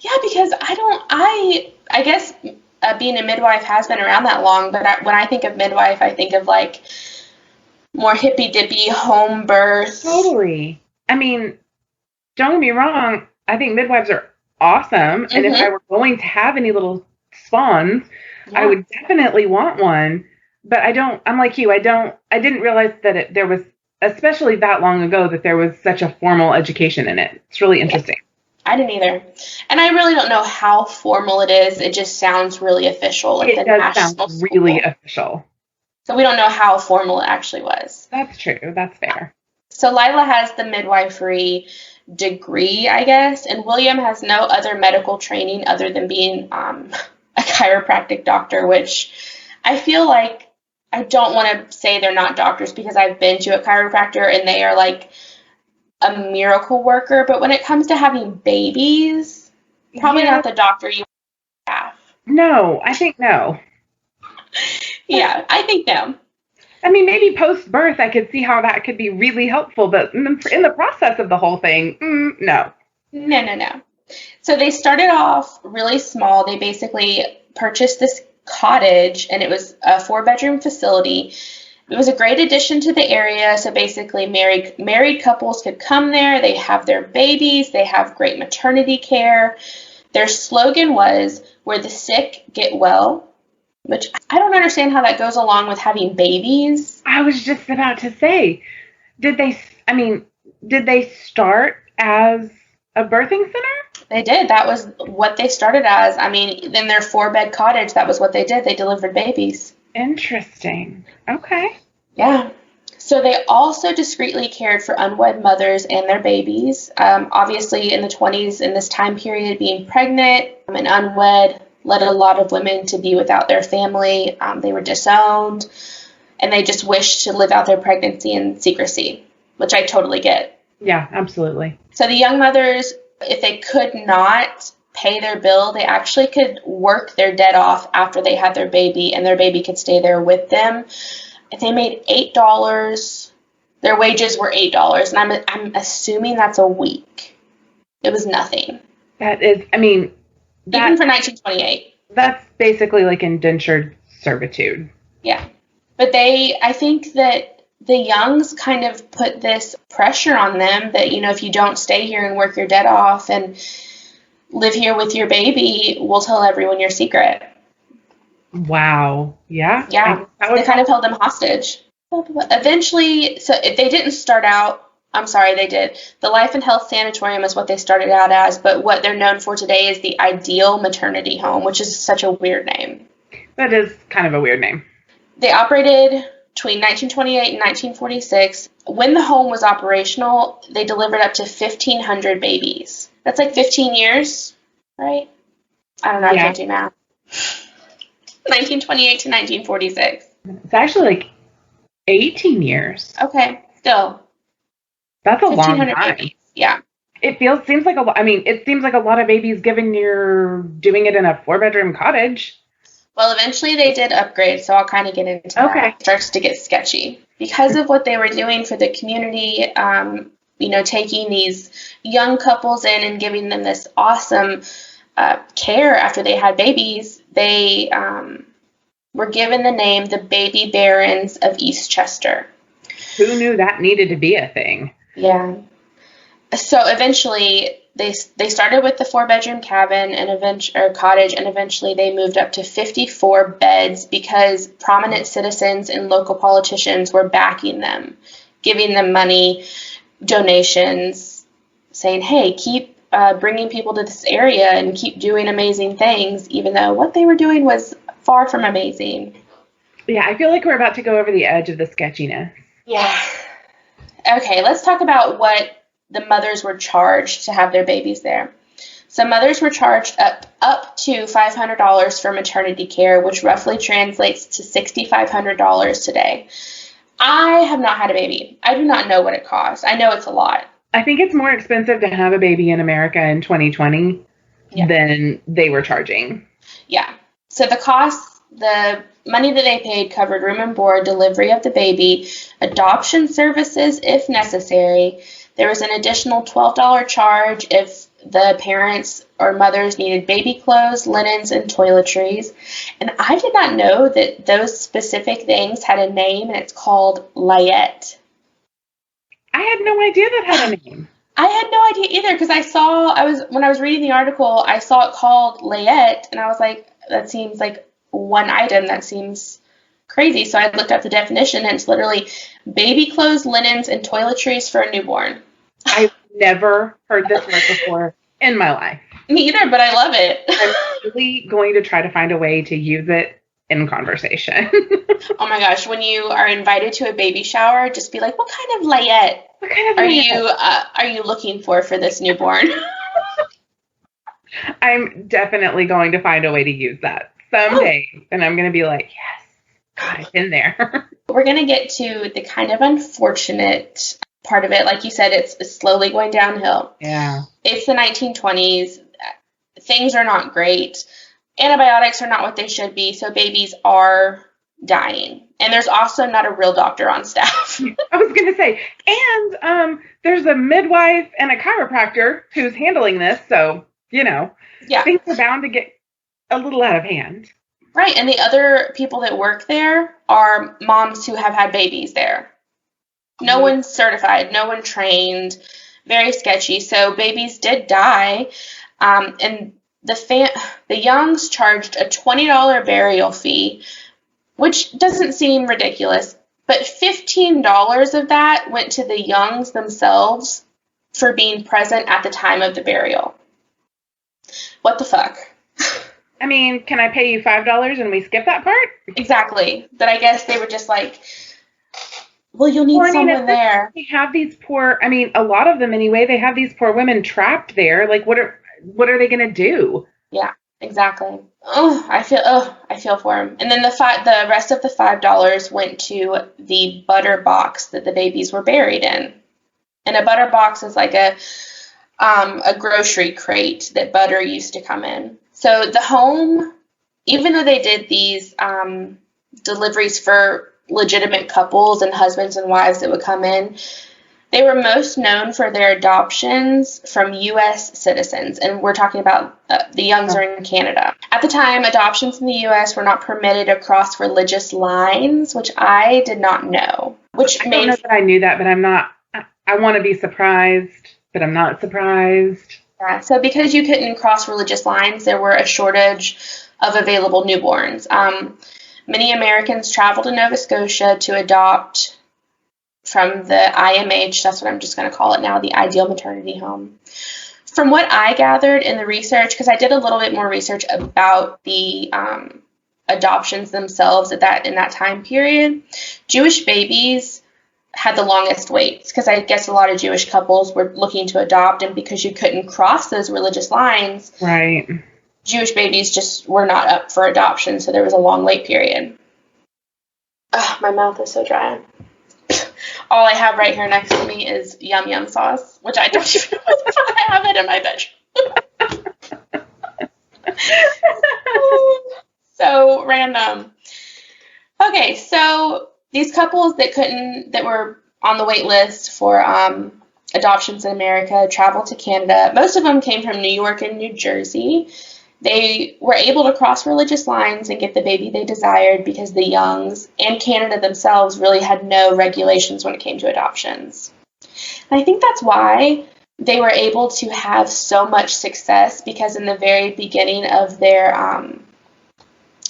Yeah, because I guess being a midwife has been around that long, but when I think of midwife, I think of like more hippy-dippy home birth. Totally. I mean, don't get me wrong, I think midwives are awesome, and if I were going to have any little spawns, I would definitely want one, but I'm like you, I didn't realize that there was, especially that long ago, that there was such a formal education in it. It's really interesting. I didn't either. And I really don't know how formal it is. It just sounds really official. Like it does sound really official. So we don't know how formal it actually was. That's true. That's fair. So Lila has the midwifery degree, I guess, and William has no other medical training other than being a chiropractic doctor, which I feel like I don't want to say they're not doctors because I've been to a chiropractor and they are like a miracle worker. But when it comes to having babies, probably not the doctor you have. No, I think no. Yeah, I think no. I mean, maybe post-birth I could see how that could be really helpful, but in the process of the whole thing, no. No. So they started off really small. They basically purchased this cottage, and it was a 4-bedroom facility. It was a great addition to the area. So basically married couples could come there. They have their babies. They have great maternity care. Their slogan was, "Where the sick get well," which I don't understand how that goes along with having babies. I was just about to say, did they start as a birthing center? They did. That was what they started as. I mean, in their 4-bed cottage, that was what they did. They delivered babies. Interesting. Okay. Yeah. So they also discreetly cared for unwed mothers and their babies. Obviously, in the 20s, in this time period, being pregnant and unwed led a lot of women to be without their family. They were disowned, and they just wished to live out their pregnancy in secrecy, which I totally get. Yeah, absolutely. So the young mothers, if they could not pay their bill, they actually could work their debt off after they had their baby, and their baby could stay there with them. If they made $8, their wages were $8, and I'm assuming that's a week. It was nothing. That is, I mean, even for 1928. That's basically like indentured servitude. Yeah. But I think that the Youngs kind of put this pressure on them that, if you don't stay here and work your debt off and live here with your baby, we'll tell everyone your secret. Wow. Yeah. Yeah. They kind of held them hostage. Eventually, so they didn't start out, I'm sorry, they did. The Life and Health Sanatorium is what they started out as, but what they're known for today is the Ideal Maternity Home, which is such a weird name. That is kind of a weird name. They operated between 1928 and 1946. When the home was operational, they delivered up to 1,500 babies. That's like 15 years, right? I don't know, I can't do math. 1928 to 1946. It's actually like 18 years. Okay, still. That's a long time. Babies. Yeah. It seems like a lot. I mean, it seems like a lot of babies given you're doing it in a 4-bedroom cottage. Well, eventually they did upgrade, so I'll kind of get into that. It starts to get sketchy. Because of what they were doing for the community, taking these young couples in and giving them this awesome care after they had babies, they were given the name the Baby Barons of Eastchester. Who knew that needed to be a thing? Yeah. So eventually they started with the 4-bedroom cabin or cottage, and eventually they moved up to 54 beds because prominent citizens and local politicians were backing them, giving them money, donations, saying, hey, keep bringing people to this area and keep doing amazing things, even though what they were doing was far from amazing. Yeah, I feel like we're about to go over the edge of the sketchiness. Yeah. Okay, let's talk about what the mothers were charged to have their babies there. So mothers were charged up to $500 for maternity care, which roughly translates to $6,500 today. I have not had a baby. I do not know what it costs. I know it's a lot. I think it's more expensive to have a baby in America in 2020 than they were charging. Yeah. So the money that they paid covered room and board, delivery of the baby, adoption services if necessary. There was an additional $12 charge if the parents or mothers needed baby clothes, linens, and toiletries. And I did not know that those specific things had a name, and it's called layette. I had no idea that had a name. I had no idea either, because when I was reading the article, I saw it called layette, and I was like, that seems like one item. That seems crazy. So I looked up the definition, and it's literally baby clothes, linens, and toiletries for a newborn. I've never heard this word before in my life. Me either, but I love it. I'm really going to try to find a way to use it in conversation. Oh my gosh, when you are invited to a baby shower, just be like, what kind of layette are you looking for this newborn? I'm definitely going to find a way to use that someday. And I'm going to be like, yes, God, it's in there. We're going to get to the kind of unfortunate part of it. Like you said, it's slowly going downhill. Yeah. It's the 1920s. Things are not great. Antibiotics are not what they should be, so babies are dying. And there's also not a real doctor on staff. I was going to say, and there's a midwife and a chiropractor who's handling this, so, things are bound to get a little out of hand. Right, and the other people that work there are moms who have had babies there. No one's certified, no one trained, very sketchy. So babies did die, and the Youngs charged a $20 burial fee, which doesn't seem ridiculous, but $15 of that went to the Youngs themselves for being present at the time of the burial. What the fuck? I mean, can I pay you $5 and we skip that part? Exactly. But I guess they were just like, well, you'll need someone there. They have these a lot of them anyway, they have these poor women trapped there. Like, what are they going to do? Yeah, exactly. I feel for them. And then the rest of the $5 went to the butter box that the babies were buried in. And a butter box is like a a grocery crate that butter used to come in. So the home, even though they did these deliveries for legitimate couples and husbands and wives that would come in, they were most known for their adoptions from U.S. citizens, and we're talking about the Youngs are in Canada. At the time, adoptions in the U.S. were not permitted across religious lines, which I did not know. I don't know that I knew that, but I'm not. I want to be surprised, but I'm not surprised. Yeah, so because you couldn't cross religious lines, there were a shortage of available newborns. Many Americans traveled to Nova Scotia to adopt from the IMH, that's what I'm just going to call it now, the Ideal Maternity Home. From what I gathered in the research, because I did a little bit more research about the adoptions themselves in that time period, Jewish babies had the longest waits, because I guess a lot of Jewish couples were looking to adopt, and because you couldn't cross those religious lines, right, Jewish babies just were not up for adoption, so there was a long wait period. Ugh, my mouth is so dry. All I have right here next to me is Yum Yum sauce, which I don't even know if I have it in my bedroom. So random. Okay, so these couples that were on the wait list for adoptions in America traveled to Canada. Most of them came from New York and New Jersey. They were able to cross religious lines and get the baby they desired because the Youngs and Canada themselves really had no regulations when it came to adoptions. And I think that's why they were able to have so much success, because in the very beginning of their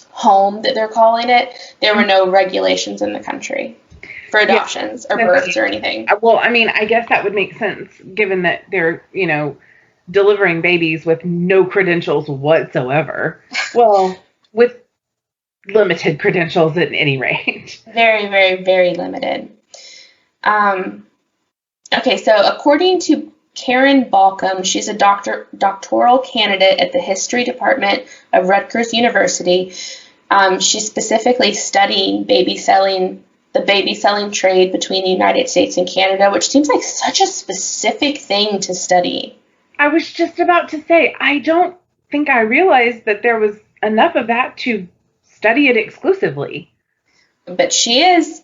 home, that they're calling it, there were no regulations in the country for adoptions or births or anything. Well, I mean, I guess that would make sense given that they're, delivering babies with no credentials whatsoever. Well, with limited credentials at any rate. Very, very, very limited. Okay, so according to Karen Balcom, she's a doctoral candidate at the History Department of Rutgers University. She's specifically studying the baby selling trade between the United States and Canada, which seems like such a specific thing to study. I was just about to say, I don't think I realized that there was enough of that to study it exclusively. But she is.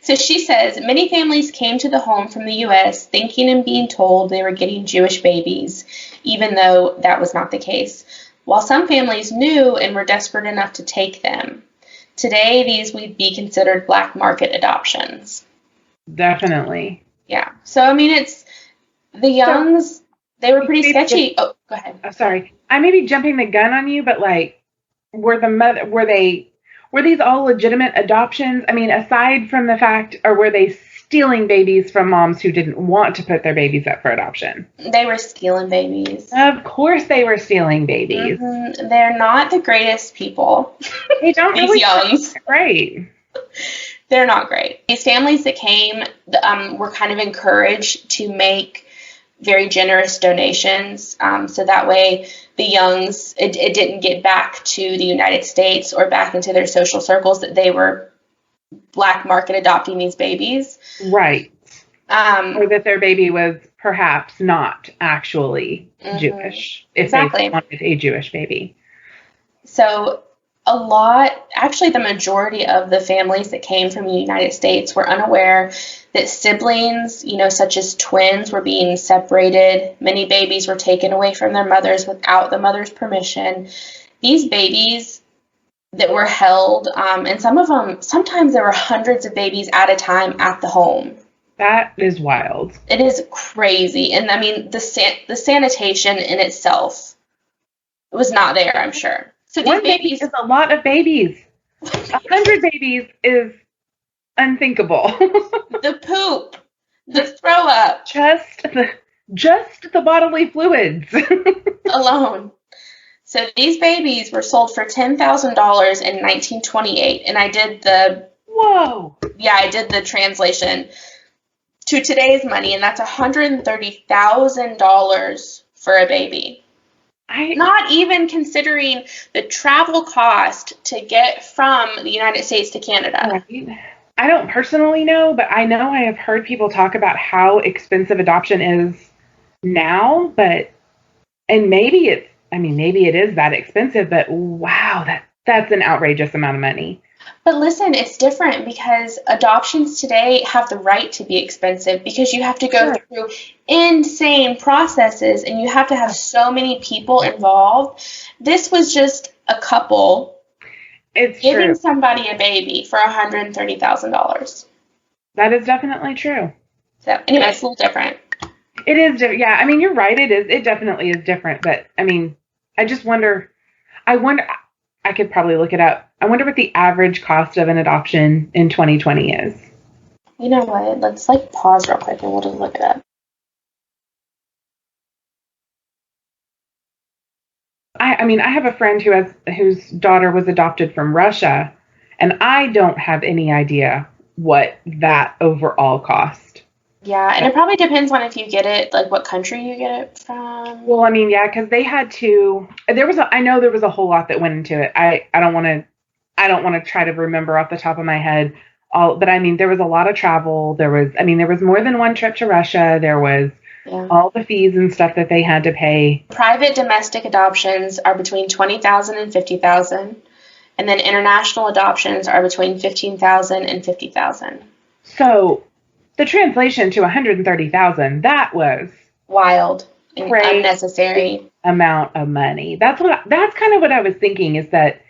So she says, many families came to the home from the U.S. thinking and being told they were getting Jewish babies, even though that was not the case, while some families knew and were desperate enough to take them. Today, these would be considered black market adoptions. Definitely. Yeah. So, I mean, it's the Youngs, they were pretty sketchy. Oh, go ahead. Oh, sorry. I may be jumping the gun on you, but were these all legitimate adoptions? I mean, aside from the fact, or were they stealing babies from moms who didn't want to put their babies up for adoption? They were stealing babies. Of course they were stealing babies. Mm-hmm. They're not the greatest people. They don't These really Youngs. Great. They're not great. These families that came were kind of encouraged to make very generous donations, so that way the Youngs, it didn't get back to the United States or back into their social circles that they were black market adopting these babies. Right. Or that their baby was perhaps not actually Jewish, if they wanted a Jewish baby. So the majority of the families that came from the United States were unaware that siblings, such as twins, were being separated. Many babies were taken away from their mothers without the mother's permission. These babies that were held, and sometimes there were hundreds of babies at a time at the home. That is wild. It is crazy. And I mean, the sanitation in itself was not there, I'm sure. So these babies is a lot of babies. 100 babies is unthinkable. The poop, the throw up, just the bodily fluids alone. So these babies were sold for $10,000 in 1928, and I did the translation to today's money, and that's $130,000 for a baby. Not even considering the travel cost to get from the United States to Canada. Right. I don't personally know, but I know I have heard people talk about how expensive adoption is now, and maybe maybe it is that expensive, but wow, that's an outrageous amount of money. But listen, it's different because adoptions today have the right to be expensive because you have to go through insane processes and you have to have so many people involved. This was just a couple giving somebody a baby for $130,000. That is definitely true. So anyway, it's a little different. It is different. Yeah, I mean, you're right. It is. It definitely is different. But I mean, I just wonder. I could probably look it up. I wonder what the average cost of an adoption in 2020 is. You know what? Let's pause real quick and we'll just look it up. I mean, I have a friend whose daughter was adopted from Russia, and I don't have any idea what that overall cost. Yeah, and it probably depends on if you get it, what country you get it from. Well, I mean, yeah, because they had to. I know there was a whole lot that went into it. I don't want to try to remember off the top of my head but I mean, there was a lot of travel. There was more than one trip to Russia. There was all the fees and stuff that they had to pay. Private domestic adoptions are between $20,000 and $50,000, and then international adoptions are between $15,000 and $50,000. So the translation to $130,000, that was wild and unnecessary amount of money. That's kind of what I was thinking, is that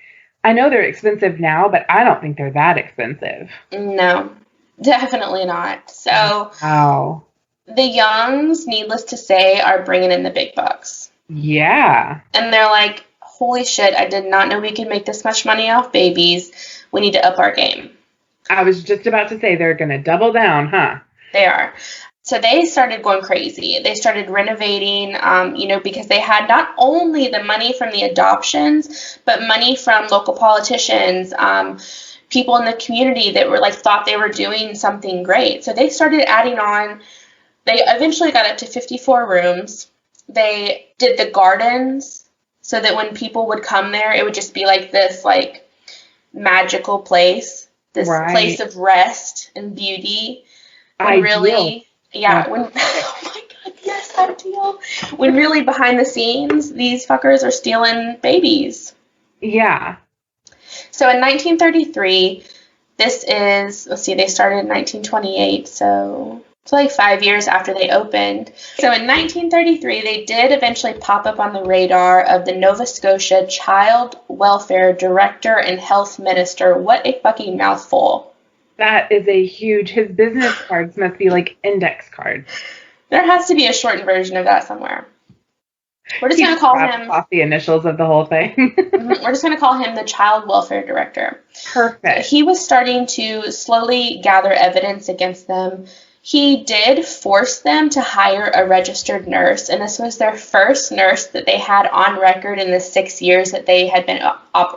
I know they're expensive now, but I don't think they're that expensive. No, definitely not. So wow. The Youngs, needless to say, are bringing in the big bucks. Yeah. And they're like, holy shit, I did not know we could make this much money off babies. We need to up our game. I was just about to say they're going to double down, huh? They are. So they started going crazy. They started renovating, because they had not only the money from the adoptions, but money from local politicians, people in the community that were thought they were doing something great. So they started adding on. They eventually got up to 54 rooms. They did the gardens so that when people would come there, it would just be this magical place. This place of rest and beauty. Oh my God, yes, ideal. When really behind the scenes, these fuckers are stealing babies. Yeah. So in 1933, they started in 1928, so it's 5 years after they opened. So in 1933, they did eventually pop up on the radar of the Nova Scotia Child Welfare Director and Health Minister. What a fucking mouthful. That is his business cards must be index cards. There has to be a shortened version of that somewhere. We're just going to call him off the initials of the whole thing. We're just going to call him the Child Welfare Director. Perfect. He was starting to slowly gather evidence against them. He did force them to hire a registered nurse, and this was their first nurse that they had on record in the 6 years that they had been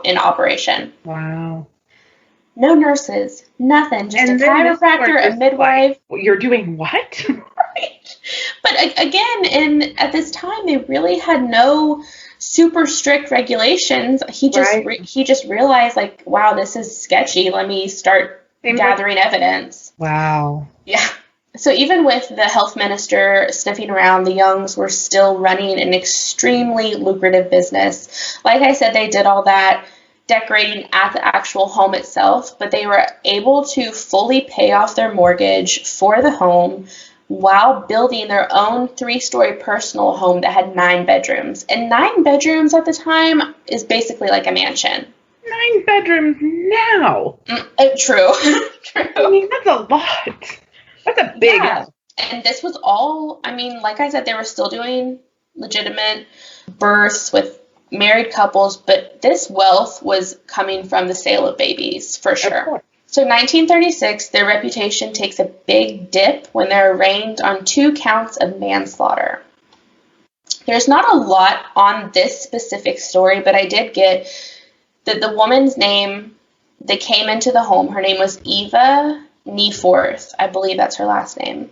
in operation. Wow. No nurses, nothing, just a chiropractor, a midwife. You're doing what? Right. But again, at this time, they really had no super strict regulations. He just realized, wow, this is sketchy. Let me start gathering evidence. Wow. Yeah. So even with the health minister sniffing around, the Youngs were still running an extremely lucrative business. Like I said, they did all that decorating at the actual home itself, but they were able to fully pay off their mortgage for the home while building their own 3-story personal home that had 9 bedrooms. And 9 bedrooms at the time is basically like a mansion. 9 bedrooms now? True. True. I mean, that's a lot. That's a big house. And this was all, like I said, they were still doing legitimate births with married couples, but this wealth was coming from the sale of babies, for sure. So 1936, their reputation takes a big dip when they're arraigned on 2 counts of manslaughter. There's not a lot on this specific story, but I did get that the woman's name, they came into the home, her name was Eva Nieforth. I believe that's her last name.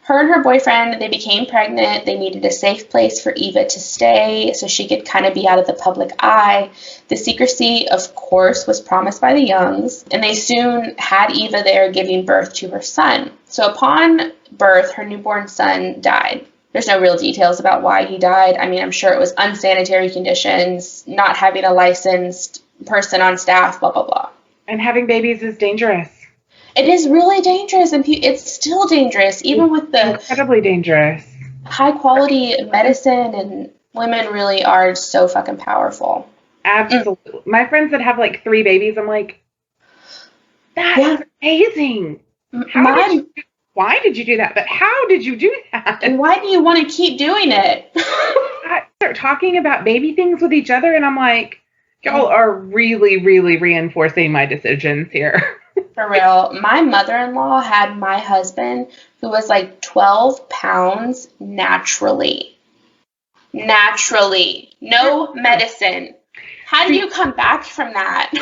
Her and her boyfriend, they became pregnant. They needed a safe place for Eva to stay so she could kind of be out of the public eye. The secrecy, of course, was promised by the Youngs, and they soon had Eva there giving birth to her son. So upon birth, her newborn son died. There's no real details about why he died. I mean, I'm sure it was unsanitary conditions, not having a licensed person on staff, blah, blah, blah. And having babies is dangerous. It is really dangerous, and it's still dangerous, even with the incredibly dangerous high quality medicine, and women really are so fucking powerful. Absolutely. My friends that have like 3 babies, I'm like, that's amazing. Why did you do that? But how did you do that? And why do you want to keep doing it? I start talking about baby things with each other, and I'm like, y'all are really, really reinforcing my decisions here. For real. My mother-in-law had my husband, who was like 12 pounds naturally. Naturally. No medicine. How do you come back from that?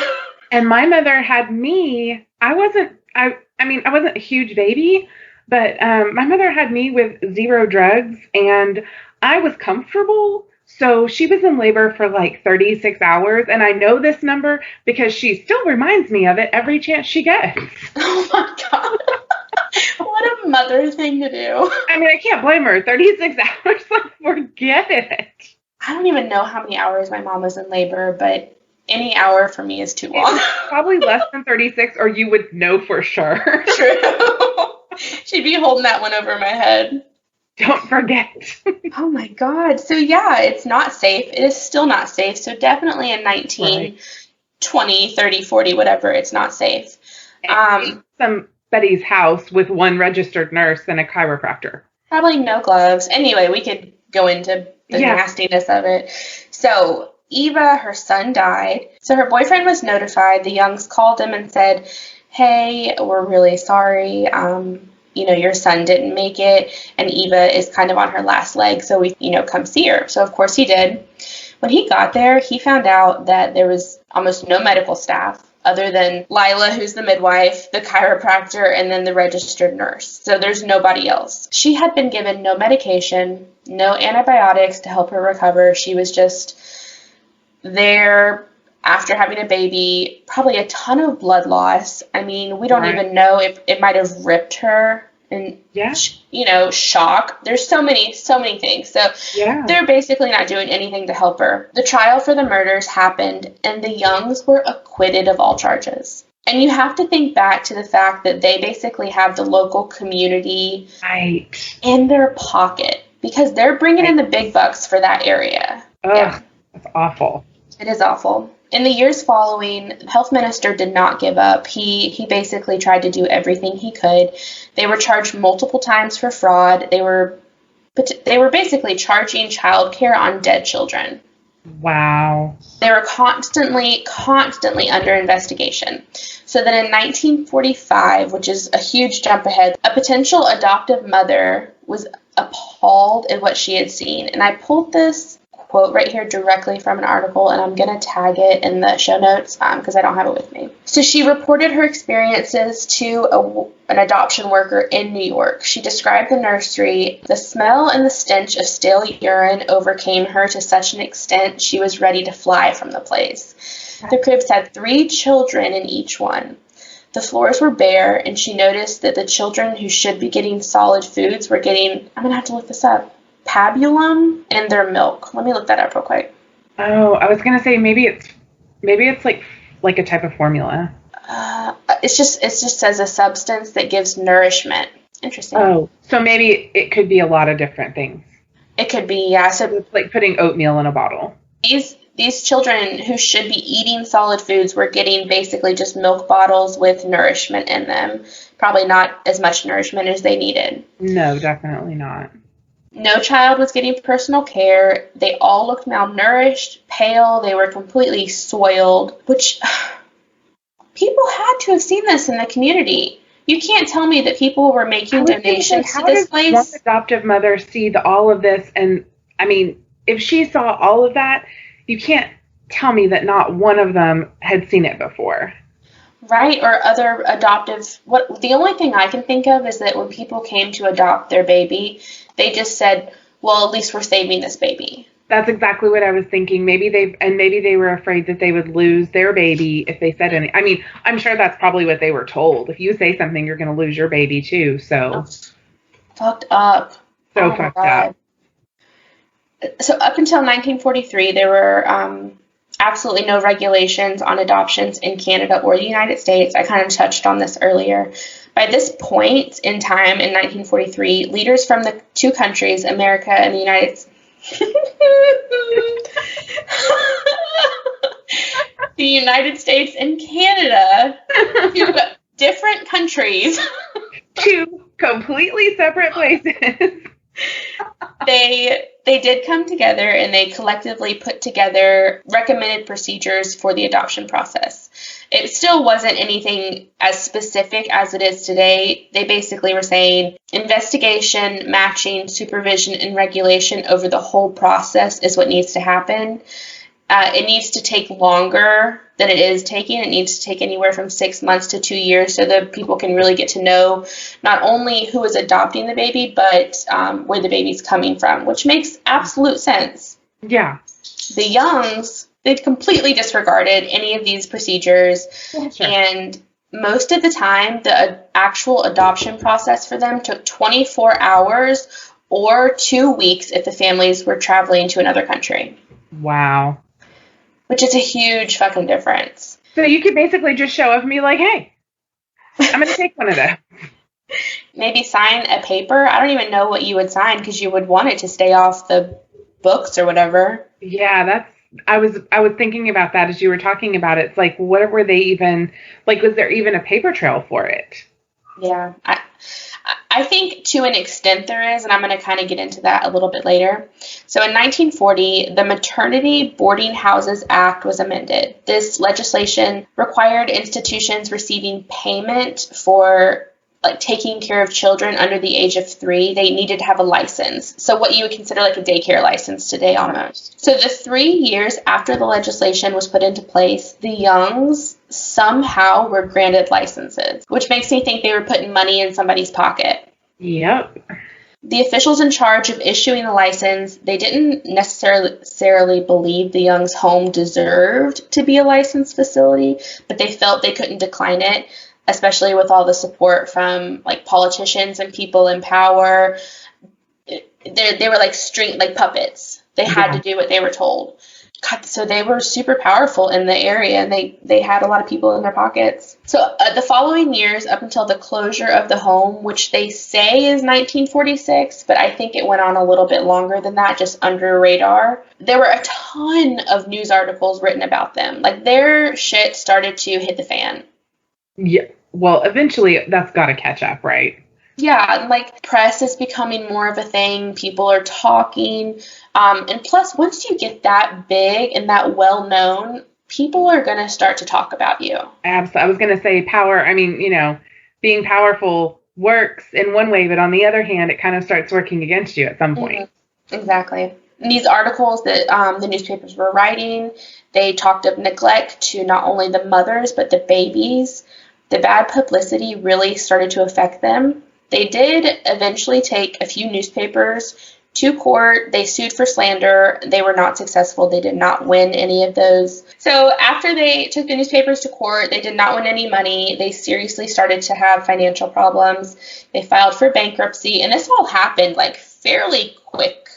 And my mother had me. I wasn't a huge baby, but my mother had me with 0 drugs, and I was comfortable. So she was in labor for like 36 hours, and I know this number because she still reminds me of it every chance she gets. Oh my God. What a mother thing to do. I mean, I can't blame her. 36 hours, like, forget it. I don't even know how many hours my mom was in labor, but any hour for me is too long. Probably less than 36, or you would know for sure. True. She'd be holding that one over my head. Don't forget. Oh my God. So yeah, it's not safe. It is still not safe. So definitely in 19, 20, 30, 40, whatever, it's not safe. Somebody's house with 1 registered nurse and a chiropractor. Probably no gloves. Anyway, we could go into the nastiness of it. So Eva, her son, died. So her boyfriend was notified. The Youngs called him and said, hey, we're really sorry. Your son didn't make it, and Eva is kind of on her last leg, so we, come see her. So, of course, he did. When he got there, he found out that there was almost no medical staff other than Lila, who's the midwife, the chiropractor, and then the registered nurse. So there's nobody else. She had been given no medication, no antibiotics to help her recover. She was just there after having a baby, probably a ton of blood loss. I mean, we don't even know if it might have ripped her and, shock. There's so many things. So they're basically not doing anything to help her. The trial for the murders happened, and the Youngs were acquitted of all charges. And you have to think back to the fact that they basically have the local community in their pocket because they're bringing in the big bucks for that area. Ugh, that's awful. It is awful. In the years following, the health minister did not give up. He basically tried to do everything he could. They were charged multiple times for fraud. They were basically charging childcare on dead children. Wow. They were constantly under investigation. So then in 1945, which is a huge jump ahead, a potential adoptive mother was appalled at what she had seen. And I pulled this quote right here directly from an article, and I'm going to tag it in the show notes because I don't have it with me. So she reported her experiences to an adoption worker in New York. She described the nursery. The smell and the stench of stale urine overcame her to such an extent she was ready to fly from the place. The cribs had 3 children in each one. The floors were bare, and she noticed that the children who should be getting solid foods were getting, I'm going to have to look this up, pabulum in their milk. Let me look that up real quick. Oh, I was gonna say maybe it's like a type of formula. It just says a substance that gives nourishment. Interesting. Oh, so maybe it could be a lot of different things. It could be, yeah. So it's like putting oatmeal in a bottle. These children who should be eating solid foods were getting basically just milk bottles with nourishment in them. Probably not as much nourishment as they needed. No, definitely not. No child was getting personal care. They all looked malnourished, pale. They were completely soiled, which people had to have seen this in the community. You can't tell me that people were making donations to this place. How does one adoptive mother see all of this? And, I mean, if she saw all of that, you can't tell me that not one of them had seen it before. Right, or other adoptive. The only thing I can think of is that when people came to adopt their baby, they just said, well, at least we're saving this baby. That's exactly what I was thinking. Maybe they were afraid that they would lose their baby if they said anything. I mean, I'm sure that's probably what they were told. If you say something, you're going to lose your baby too. So fucked up. So fucked up. So up until 1943, there were absolutely no regulations on adoptions in Canada or the United States. I kind of touched on this earlier. By this point in time, in 1943, leaders from the two countries, America and the United States, the United States and Canada, two different countries, two completely separate places. They did come together and they collectively put together recommended procedures for the adoption process. It still wasn't anything as specific as it is today. They basically were saying investigation, matching, supervision, and regulation over the whole process is what needs to happen. It needs to take longer than it is taking. It needs to take anywhere from 6 months to 2 years so that people can really get to know not only who is adopting the baby, but where the baby's coming from, which makes absolute sense. Yeah. The Youngs, they completely disregarded any of these procedures, Yeah, sure. and most of the time, the actual adoption process for them took 24 hours or 2 weeks if the families were traveling to another country. Wow. Which is a huge fucking difference. So you could basically just show up and be like, hey, I'm going to take one of those. Maybe sign a paper. I don't even know what you would sign because you would want it to stay off the books or whatever. Yeah, I was thinking about that as you were talking about it. It's like, what were they even, like, was there even a paper trail for it? Yeah. I think to an extent there is, and I'm going to kind of get into that a little bit later. So in 1940, the Maternity Boarding Houses Act was amended. This legislation required institutions receiving payment for taking care of children under the age of 3. They needed to have a license. So what you would consider like a daycare license today almost. So the 3 years after the legislation was put into place, the Youngs somehow were granted licenses, which makes me think they were putting money in somebody's pocket. Yep. The officials in charge of issuing the license, they didn't necessarily believe the Youngs' home deserved to be a licensed facility, but they felt they couldn't decline it, especially with all the support from like politicians and people in power. They were like puppets. They had to do what they were told. God, so they were super powerful in the area, and they had a lot of people in their pockets. So the following years, up until the closure of the home, which they say is 1946, but I think it went on a little bit longer than that, just under radar, there were a ton of news articles written about them. Like, their shit started to hit the fan. Yeah. Well, eventually that's got to catch up, right? Yeah, like press is becoming more of a thing. People are talking. And plus, once you get that big and that well known, people are going to start to talk about you. Absolutely. I was going to say power. I mean, being powerful works in one way, but on the other hand, it kind of starts working against you at some point. Mm-hmm. Exactly. And these articles that the newspapers were writing, they talked of neglect to not only the mothers, but the babies. The bad publicity really started to affect them. They did eventually take a few newspapers to court. They sued for slander. They were not successful. They did not win any of those. So after they took the newspapers to court, they did not win any money. They seriously started to have financial problems. They filed for bankruptcy, and this all happened like fairly quick.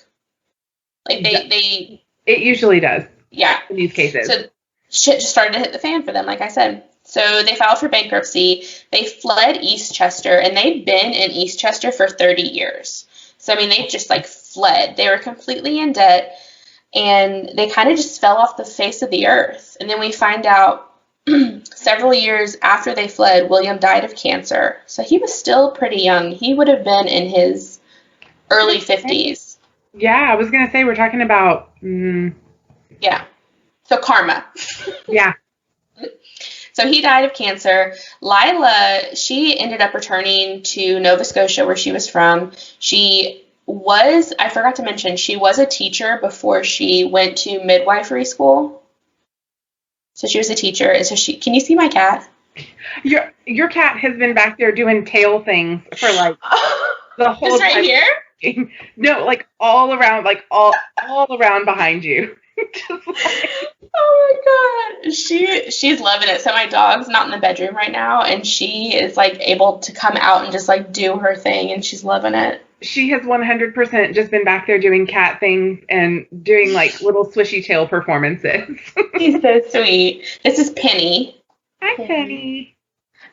Like they It usually does. Yeah. In these cases. So shit just started to hit the fan for them, like I said. So they filed for bankruptcy. They fled Eastchester, and they'd been in Eastchester for 30 years. So, I mean, they just, fled. They were completely in debt, and they kind of just fell off the face of the earth. And then we find out several years after they fled, William died of cancer. So he was still pretty young. He would have been in his early 50s. Yeah, I was going to say, we're talking about... Yeah. So karma. Yeah. So he died of cancer. Lila, she ended up returning to Nova Scotia, where she was from. I forgot to mention, she was a teacher before she went to midwifery school. So she was a teacher. And so can you see my cat? Your cat has been back there doing tail things for the whole time. Right here? No, all around, all around behind you. Just like, Oh my god. She's loving it. So my dog's not in the bedroom right now, and she is like able to come out and just like do her thing, and she's loving it. she has 100% just been back there doing cat things and doing like little swishy tail performances. She's so sweet. This is Penny. Hi, Penny.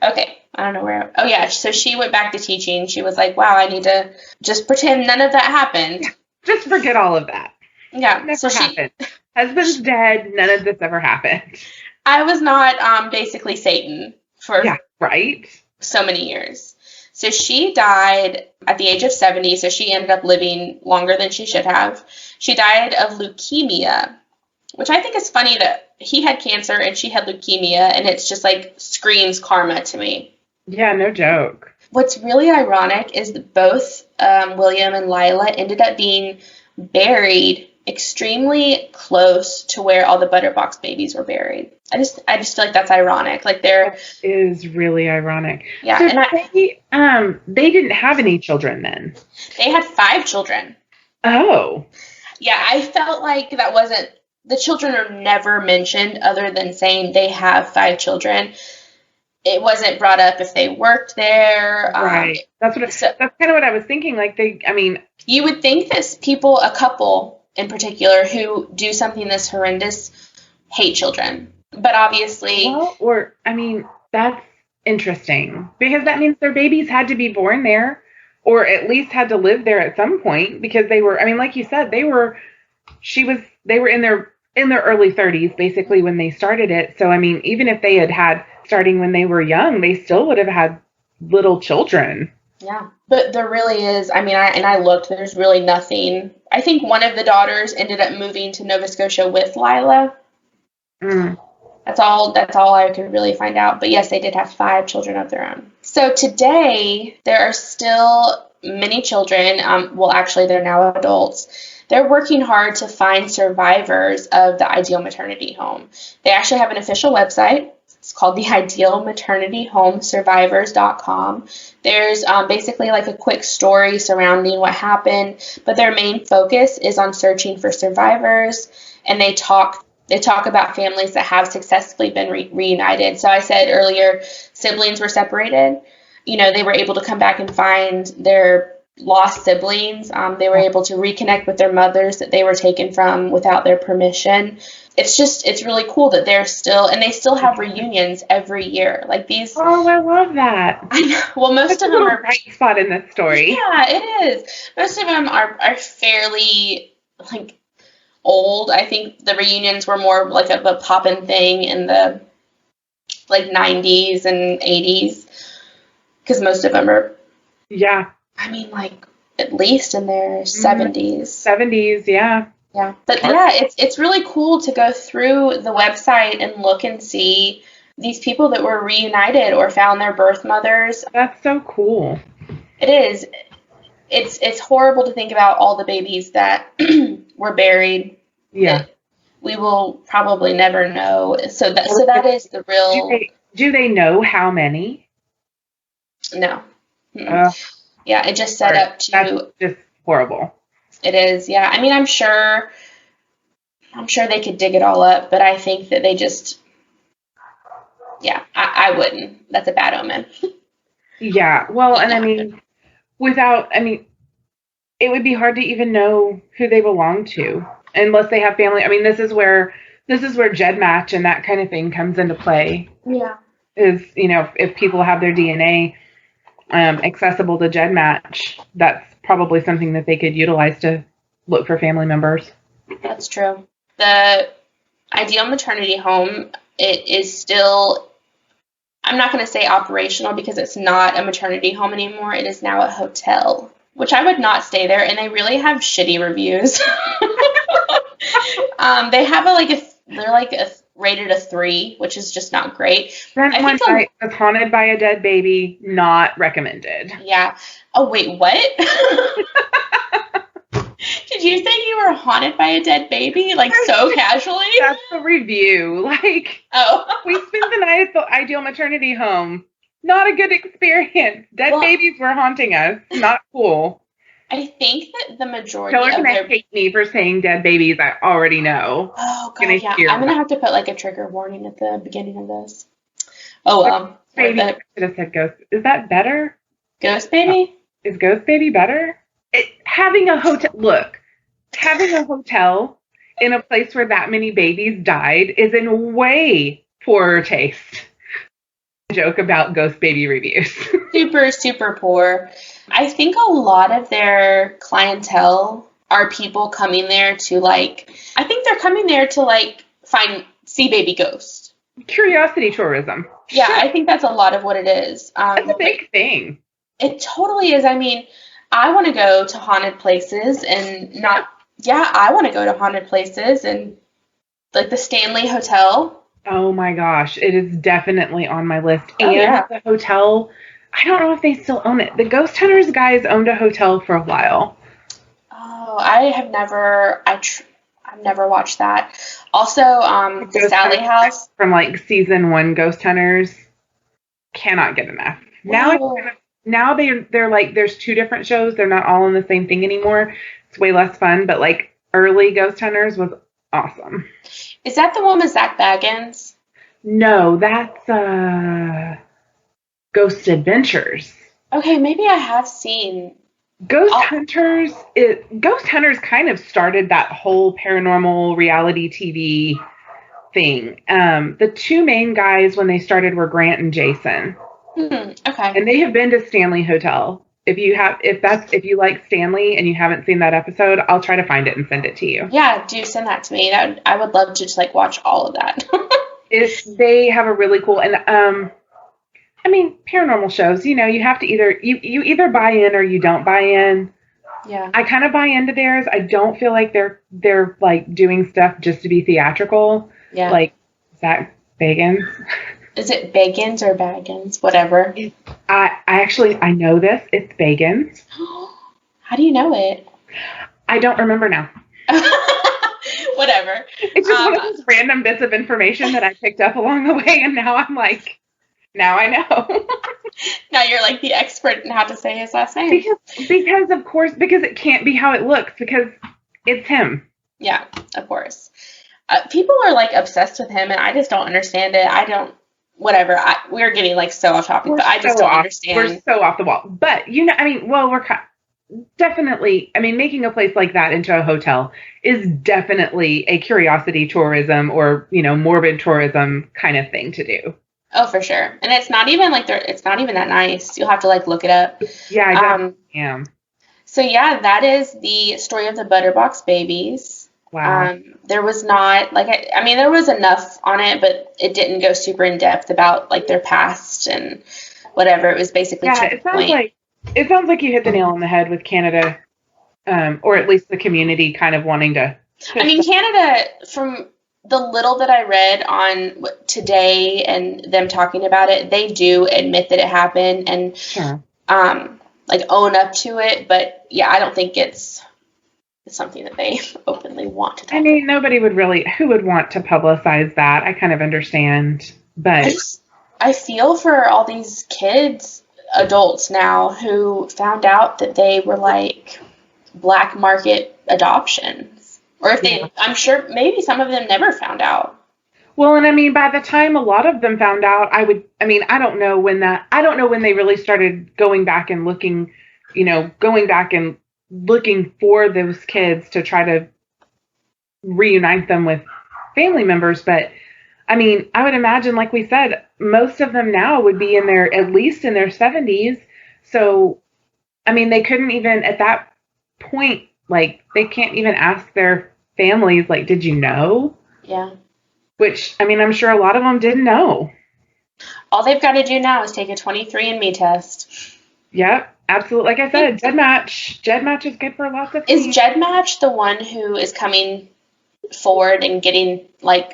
Okay, I don't know where. Oh yeah, so she went back to teaching. She was like, "Wow, I need to just pretend none of that happened." Just forget all of that. Yeah, Never so happened. Husband's dead. None of this ever happened. I was not basically Satan for Yeah, right? so many years. So she died at the age of 70, so she ended up living longer than she should have. She died of leukemia, which I think is funny that he had cancer and she had leukemia, and it's just like screams karma to me. Yeah, no joke. What's really ironic is that both William and Lila ended up being buried extremely close to where all the Butterbox babies were buried. I just feel like that's ironic. Like they're It is really ironic. yeah, So and they didn't have any children then. they had 5 children. Oh. Yeah, I felt like that wasn't the children are never mentioned other than saying they have 5 children. It wasn't brought up if they worked there. Right. That's kind of what I was thinking. Like You would think that people, a couple in particular, who do something this horrendous, hate children. But obviously, that's interesting because that means their babies had to be born there or at least had to live there at some point because they were, like you said, they were in their early 30s basically when they started it. So, even if they had starting when they were young, they still would have had little children. yeah. But there really is, I looked, there's really nothing. I think one of the daughters ended up moving to Nova Scotia with Lila. Mm. That's all I could really find out. But yes, they did have 5 children of their own. So today, there are still many children. Actually, they're now adults. They're working hard to find survivors of the Ideal Maternity Home. They actually have an official website. It's called the Ideal Maternity Home Survivors.com. There's basically like a quick story surrounding what happened, but their main focus is on searching for survivors, and they talk about families that have successfully been reunited. So I said earlier, siblings were separated. They were able to come back and find their lost siblings. They were able to reconnect with their mothers that they were taken from without their permission. It's really cool that they still have reunions every year. Like these. Oh, I love that. I know. Well, most of them are bright spot in this story. Yeah, it is. Most of them are fairly like old. I think the reunions were more like a poppin' thing in the like 90s and 80s because most of them are like at least in their 70s. 70s, yeah. Yeah. But yeah, it's really cool to go through the website and look and see these people that were reunited or found their birth mothers. That's so cool. It is. It's horrible to think about all the babies that were buried. Yeah. We will probably never know. So that is the real. Do they know how many? No. Yeah, it just set up to. That's just horrible. It is. Yeah. I'm sure they could dig it all up, but I think that they just. Yeah, I wouldn't. That's a bad omen. Yeah. Well, and it would be hard to even know who they belong to unless they have family. This is where GEDmatch and that kind of thing comes into play. Yeah. Is, if people have their DNA accessible to GEDmatch, that's probably something that they could utilize to look for family members. That's true. The Ideal Maternity Home, it is still, I'm not going to say operational because it's not a maternity home anymore. It is now a hotel, which I would not stay there, and they really have shitty reviews. They have they're rated a 3, which is just not great. Spent one night was haunted by a dead baby, not recommended. Yeah. Oh, wait, what? Did you say you were haunted by a dead baby? Like, so casually? That's the review. We spent the night at the Ideal Maternity Home. Not a good experience. Dead babies were haunting us. Not cool. I think that the majority Taylor's of gonna their. hate me for saying dead babies. I already know. Oh Gonna god, yeah. hear I'm gonna about have to put like a trigger warning at the beginning of this. Oh well. baby. Worth I it. should have said ghost. Is that better? Ghost baby? Is ghost baby better? Having a hotel. Look, having a hotel in a place where that many babies died is in way poorer taste. Joke about ghost baby reviews. Super, super poor. I think a lot of their clientele are people coming there to I think they're coming there to see baby ghosts. Curiosity tourism. Yeah, Sure. I think that's a lot of what it is. That's a big thing. It totally is. I mean, I want to go to haunted places I want to go to haunted places and like the Stanley Hotel. Oh my gosh, it is definitely on my list. Oh, And yeah. the hotel, I don't know if they still own it. The Ghost Hunters guys owned a hotel for a while. Oh, I've never watched that. Also, the Ghost Sally Hunters House. from like season 1 Ghost Hunters cannot get enough. Whoa. Now they're like there's 2 different shows. They're not all in the same thing anymore. It's way less fun, but like early Ghost Hunters was awesome. Is that the one with Zach Baggins? No, that's Ghost Adventures. Okay, maybe I have seen. Ghost Hunters kind of started that whole paranormal reality TV thing. The 2 main guys when they started were Grant and Jason. Okay. And they have been to Stanley Hotel. If you like Stanley and you haven't seen that episode, I'll try to find it and send it to you. Yeah, do send that to me. I would love to just watch all of that. They have a really cool and I mean paranormal shows. You have to you either buy in or you don't buy in. Yeah. I kind of buy into theirs. I don't feel like they're like doing stuff just to be theatrical. Yeah. Like Zach Bagans. Is it Bagans or Baggins? Whatever. I know this. It's Bagans. How do you know it? I don't remember now. Whatever. It's just one of those random bits of information that I picked up along the way, and now I'm like, now I know. Now you're like the expert in how to say his last name. Because of course, because it can't be how it looks, because it's him. Yeah, of course. People are like obsessed with him, and I just don't understand it. Whatever. We're getting so off topic, but I just don't understand. We're so off the wall. But we're definitely. I mean, making a place like that into a hotel is definitely a curiosity tourism or morbid tourism kind of thing to do. Oh, for sure. And it's not even it's not even that nice. You'll have to look it up. Yeah, I definitely am. So yeah, that is the story of the Butterbox Babies. Wow. There was not there was enough on it, but it didn't go super in depth about their past and whatever. It was basically it sounds like you hit the nail on the head with Canada, or at least the community kind of wanting to. I mean, Canada, from the little that I read on Today and them talking about it, they do admit that it happened and sure. Own up to it. But yeah, I don't think it's something that they openly want to talk about. Nobody who would want to publicize that? I kind of understand, but I feel for all these kids, adults now, who found out that they were black market adoptions. Or if I'm sure maybe some of them never found out. Well, and by the time a lot of them found out, I don't know when they really started going back and looking for those kids to try to reunite them with family members. But I would imagine, like we said, most of them now would be at least in their 70s. So, they couldn't even at that point, they can't even ask their families, did you know? Yeah. Which, I'm sure a lot of them didn't know. All they've got to do now is take a 23andMe test. Yep. Absolutely. Like I said, GEDmatch. GEDmatch is good for lots of things. Is GEDmatch the one who is coming forward and getting,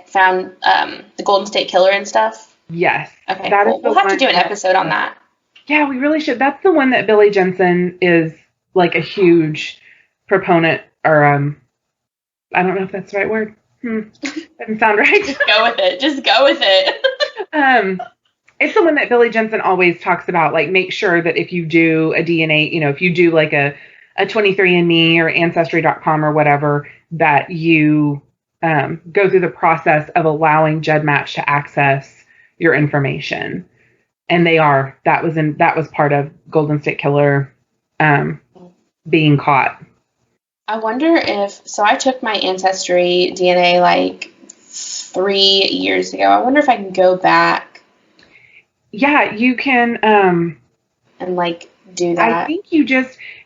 found the Golden State Killer and stuff? Yes. Okay, cool. We'll have to do an episode on that. Yeah, we really should. That's the one that Billy Jensen is, a huge proponent, or, I don't know if that's the right word. Doesn't sound right. Just go with it. It's the one that Billy Jensen always talks about, make sure that if you do a DNA, if you do a 23andMe or Ancestry.com or whatever, that you go through the process of allowing GEDmatch to access your information. And that was part of Golden State Killer being caught. I wonder so I took my Ancestry DNA like 3 years ago. I wonder if I can go back. Yeah, you can. And like do that. I think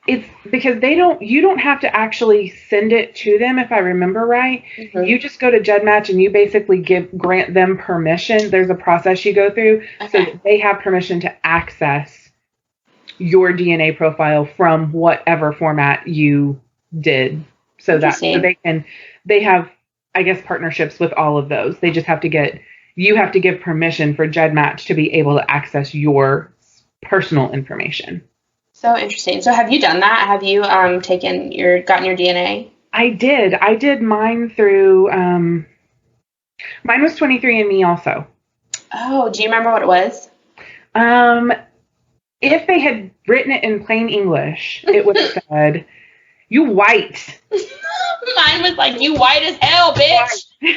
it's because you don't have to actually send it to them, if I remember right. Mm-hmm. You just go to GEDmatch and you basically grant them permission. There's a process you go through, okay, so that they have permission to access your DNA profile from whatever format you did. So they have, I guess, partnerships with all of those. They just have to you have to give permission for GEDmatch to be able to access your personal information. So interesting. So have you done that? Have you gotten your DNA? I did mine through mine was 23andMe also. Oh, do you remember what it was? If they had written it in plain English, it would have said, "You white." Mine was like, "You white as hell, bitch." White.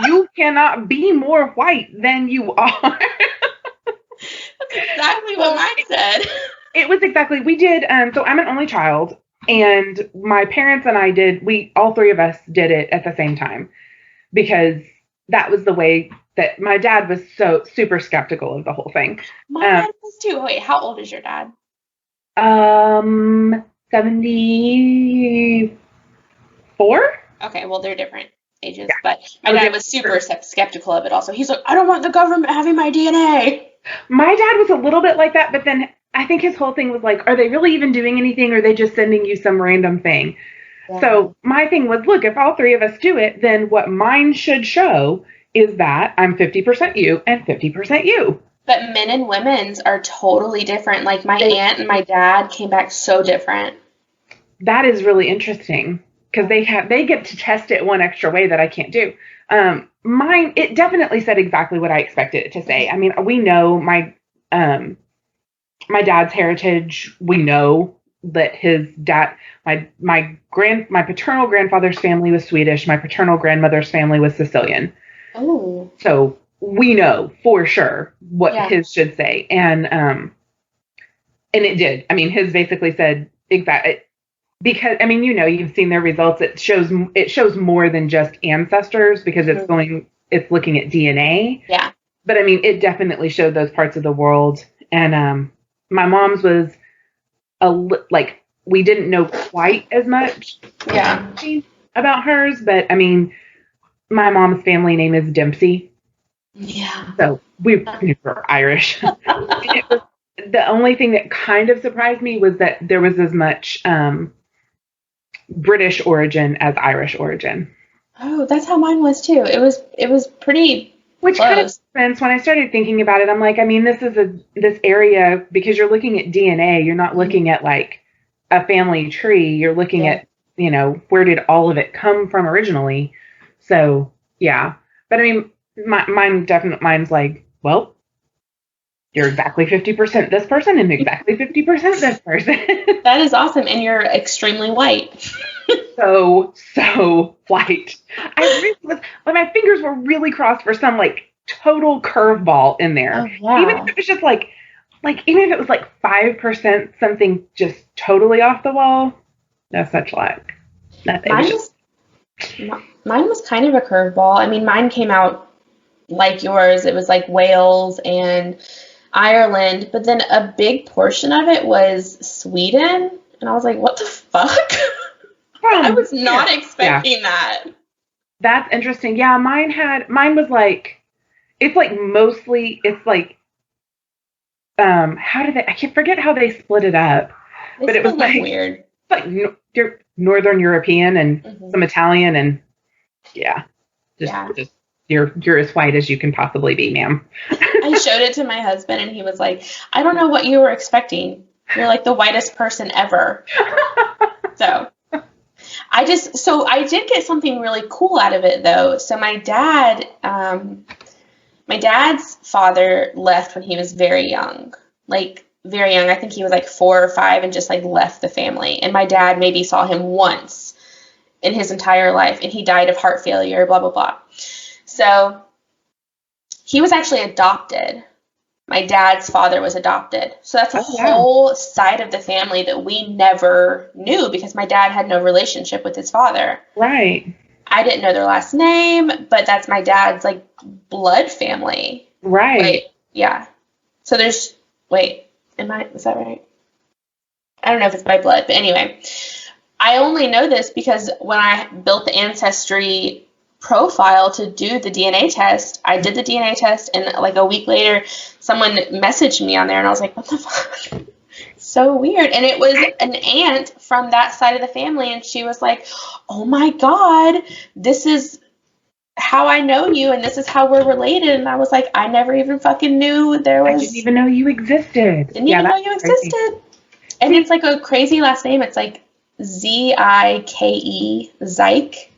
You cannot be more white than you are. That's exactly what mine said. It was exactly, we did, so I'm an only child, and my parents and I all three of us did it at the same time, because that was the way that my dad was so super skeptical of the whole thing. My dad was too. Wait, how old is your dad? 74? Okay, well, they're different ages, yeah. But my dad was super skeptical of it also. He's like, I don't want the government having my DNA. My dad was a little bit like that, but then I think his whole thing was like, are they really even doing anything, or are they just sending you some random thing? Yeah. So my thing was, look, if all three of us do it, then what mine should show is that I'm 50% you and 50% you. But men and women's are totally different. Like my aunt and my dad came back so different. That is really interesting, because they get to test it one extra way that I can't do. Mine, it definitely said exactly what I expected it to say. I mean, we know my dad's heritage. We know that his dad, my paternal grandfather's family was Swedish. My paternal grandmother's family was Sicilian. Oh. So we know for sure what his should say. And it did. I mean, his basically said exactly, because, I mean, you've seen their results. It shows more than just ancestors, because it's looking at DNA. Yeah. But I mean, it definitely showed those parts of the world. And my mom's was we didn't know quite as much about hers, but I mean, my mom's family name is Dempsey. Yeah. So we knew we were Irish. The only thing that kind of surprised me was that there was as much British origin as Irish origin. Oh, that's how mine was too. It was pretty Which close. Kind of makes sense. When I started thinking about it, I'm like, I mean, this is this area, because you're looking at DNA, you're not looking at like a family tree. You're looking at, where did all of it come from originally? So yeah. But I mean, mine's like, well, you're exactly 50% this person and exactly 50% this person. That is awesome. And you're extremely white. so white. I really was, but my fingers were really crossed for some like total curveball in there. Oh, wow. Even if it was just like even if it was like 5% something just totally off the wall, no such luck. Nothing. Mine was kind of a curveball. I mean, mine came out like yours. It was like Wales and Ireland, but then a big portion of it was Sweden, and I was like, what the fuck? I was not expecting that. That's interesting. Yeah, mine was like, it's like mostly, it's like, I can't forget how they split it up, but it was like weird. Like Northern European and some Italian, and just you're as white as you can possibly be, ma'am. I showed it to my husband, and he was like, I don't know what you were expecting. You're like the whitest person ever. So I did get something really cool out of it, though. So my dad's father left when he was very young, like very young. I think he was like 4 or 5 and just like left the family. And my dad maybe saw him once in his entire life, and he died of heart failure, blah, blah, blah. So he was actually adopted. My dad's father was adopted. So that's a whole side of the family that we never knew because my dad had no relationship with his father. Right. I didn't know their last name, but that's my dad's like blood family. Right. Yeah. So there's, is that right? I don't know if it's by blood, but anyway, I only know this because when I built the Ancestry profile to do the DNA test, I did the DNA test, and like a week later, someone messaged me on there, and I was like, what the fuck? So weird. And it was an aunt from that side of the family, and she was like, oh my God, this is how I know you, and this is how we're related. And I was like, I never even fucking knew there was. I didn't even know you existed. Didn't even know you existed. Crazy. And it's like a crazy last name. It's like Zike, Zyke.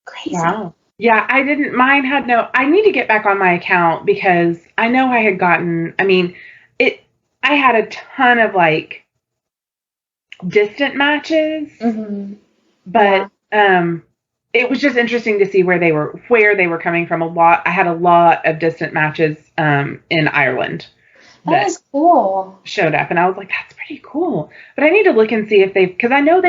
Crazy. Wow. Yeah, I didn't. Mine had no. I need to get back on my account because I know I had gotten. I mean, I had a ton of like distant matches, but it was just interesting to see where they were coming from. I had a lot of distant matches in Ireland. That is cool. Showed up, and I was like, that's pretty cool. But I need to look and see if because I know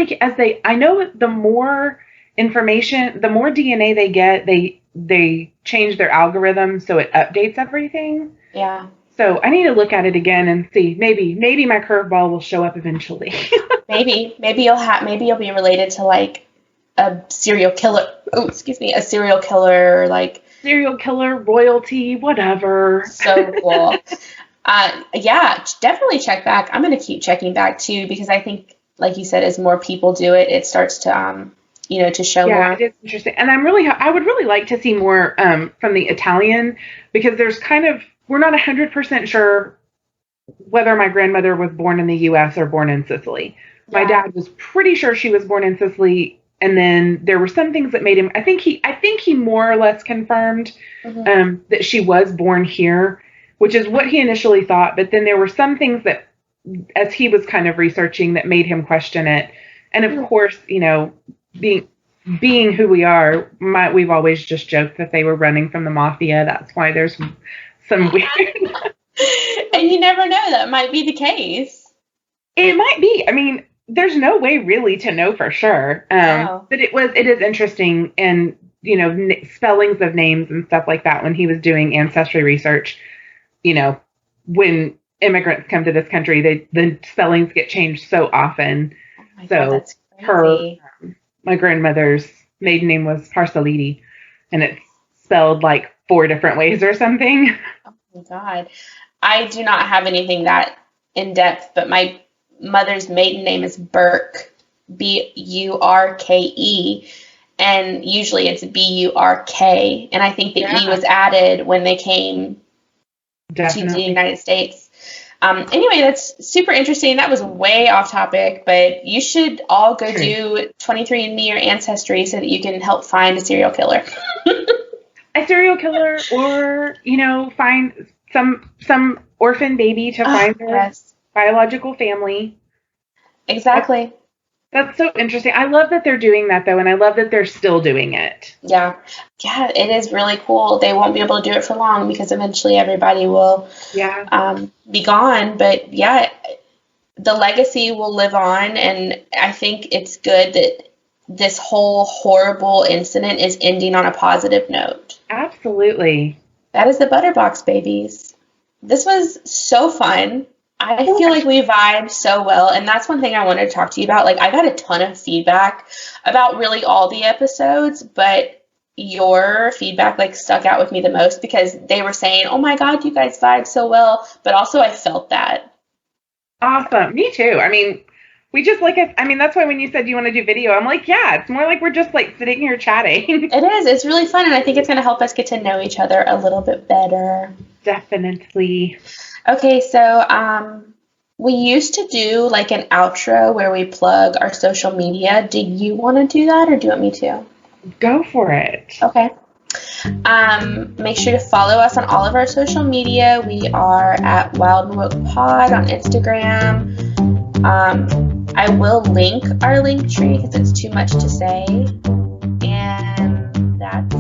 I know the more information, the more DNA they get, they change their algorithm so it updates everything. Yeah. So I need to look at it again and see. Maybe my curveball will show up eventually. maybe you'll be related to like a serial killer. Oh, excuse me, a serial killer, like serial killer, royalty, whatever. So cool. Yeah, definitely check back. I'm going to keep checking back too, because I think, like you said, as more people do it, it starts to, to show more. Yeah, it is interesting. And I would really like to see more from the Italian, because there's we're not 100% sure whether my grandmother was born in the U.S. or born in Sicily. Yeah. My dad was pretty sure she was born in Sicily, and then there were some things that made him, I think he more or less confirmed that she was born here, which is what he initially thought. But then there were some things that, as he was kind of researching, that made him question it. And of course, being who we are, we've always just joked that they were running from the mafia. That's why there's some weird. And you never know, that might be the case. It might be. I mean, there's no way really to know for sure. But it is interesting, and spellings of names and stuff like that when he was doing ancestry research. When immigrants come to this country, the spellings get changed so often. Oh my God, that's crazy. My grandmother's maiden name was Parsaliti, and it's spelled like 4 different ways or something. Oh my God. I do not have anything that in depth, but my mother's maiden name is Burke, Burke, and usually it's Burk. And I think the E was added when they came to the United States. Anyway, that's super interesting. That was way off topic, but you should all go do 23andMe or Ancestry so that you can help find a serial killer. A serial killer, or find some orphan baby to find their biological family. Exactly. That's so interesting. I love that they're doing that, though, and I love that they're still doing it. Yeah, it is really cool. They won't be able to do it for long because eventually everybody will be gone. But yeah, the legacy will live on, and I think it's good that this whole horrible incident is ending on a positive note. Absolutely. That is the Butterbox Babies. This was so fun. I feel like we vibed so well, and that's one thing I wanted to talk to you about. Like, I got a ton of feedback about really all the episodes, but your feedback stuck out with me the most because they were saying, oh my God, you guys vibe so well, but also I felt that. Awesome. Me too. I mean, we just that's why when you said you want to do video, I'm like, yeah, it's more like we're just sitting here chatting. It is. It's really fun, and I think it's going to help us get to know each other a little bit better. Definitely. Okay, so we used to do an outro where we plug our social media. Do you want to do that, or do you want me to? Go for it. Okay. Make sure to follow us on all of our social media. We are at Wild and Woke Pod on Instagram. I will link our link tree because it's too much to say. And that's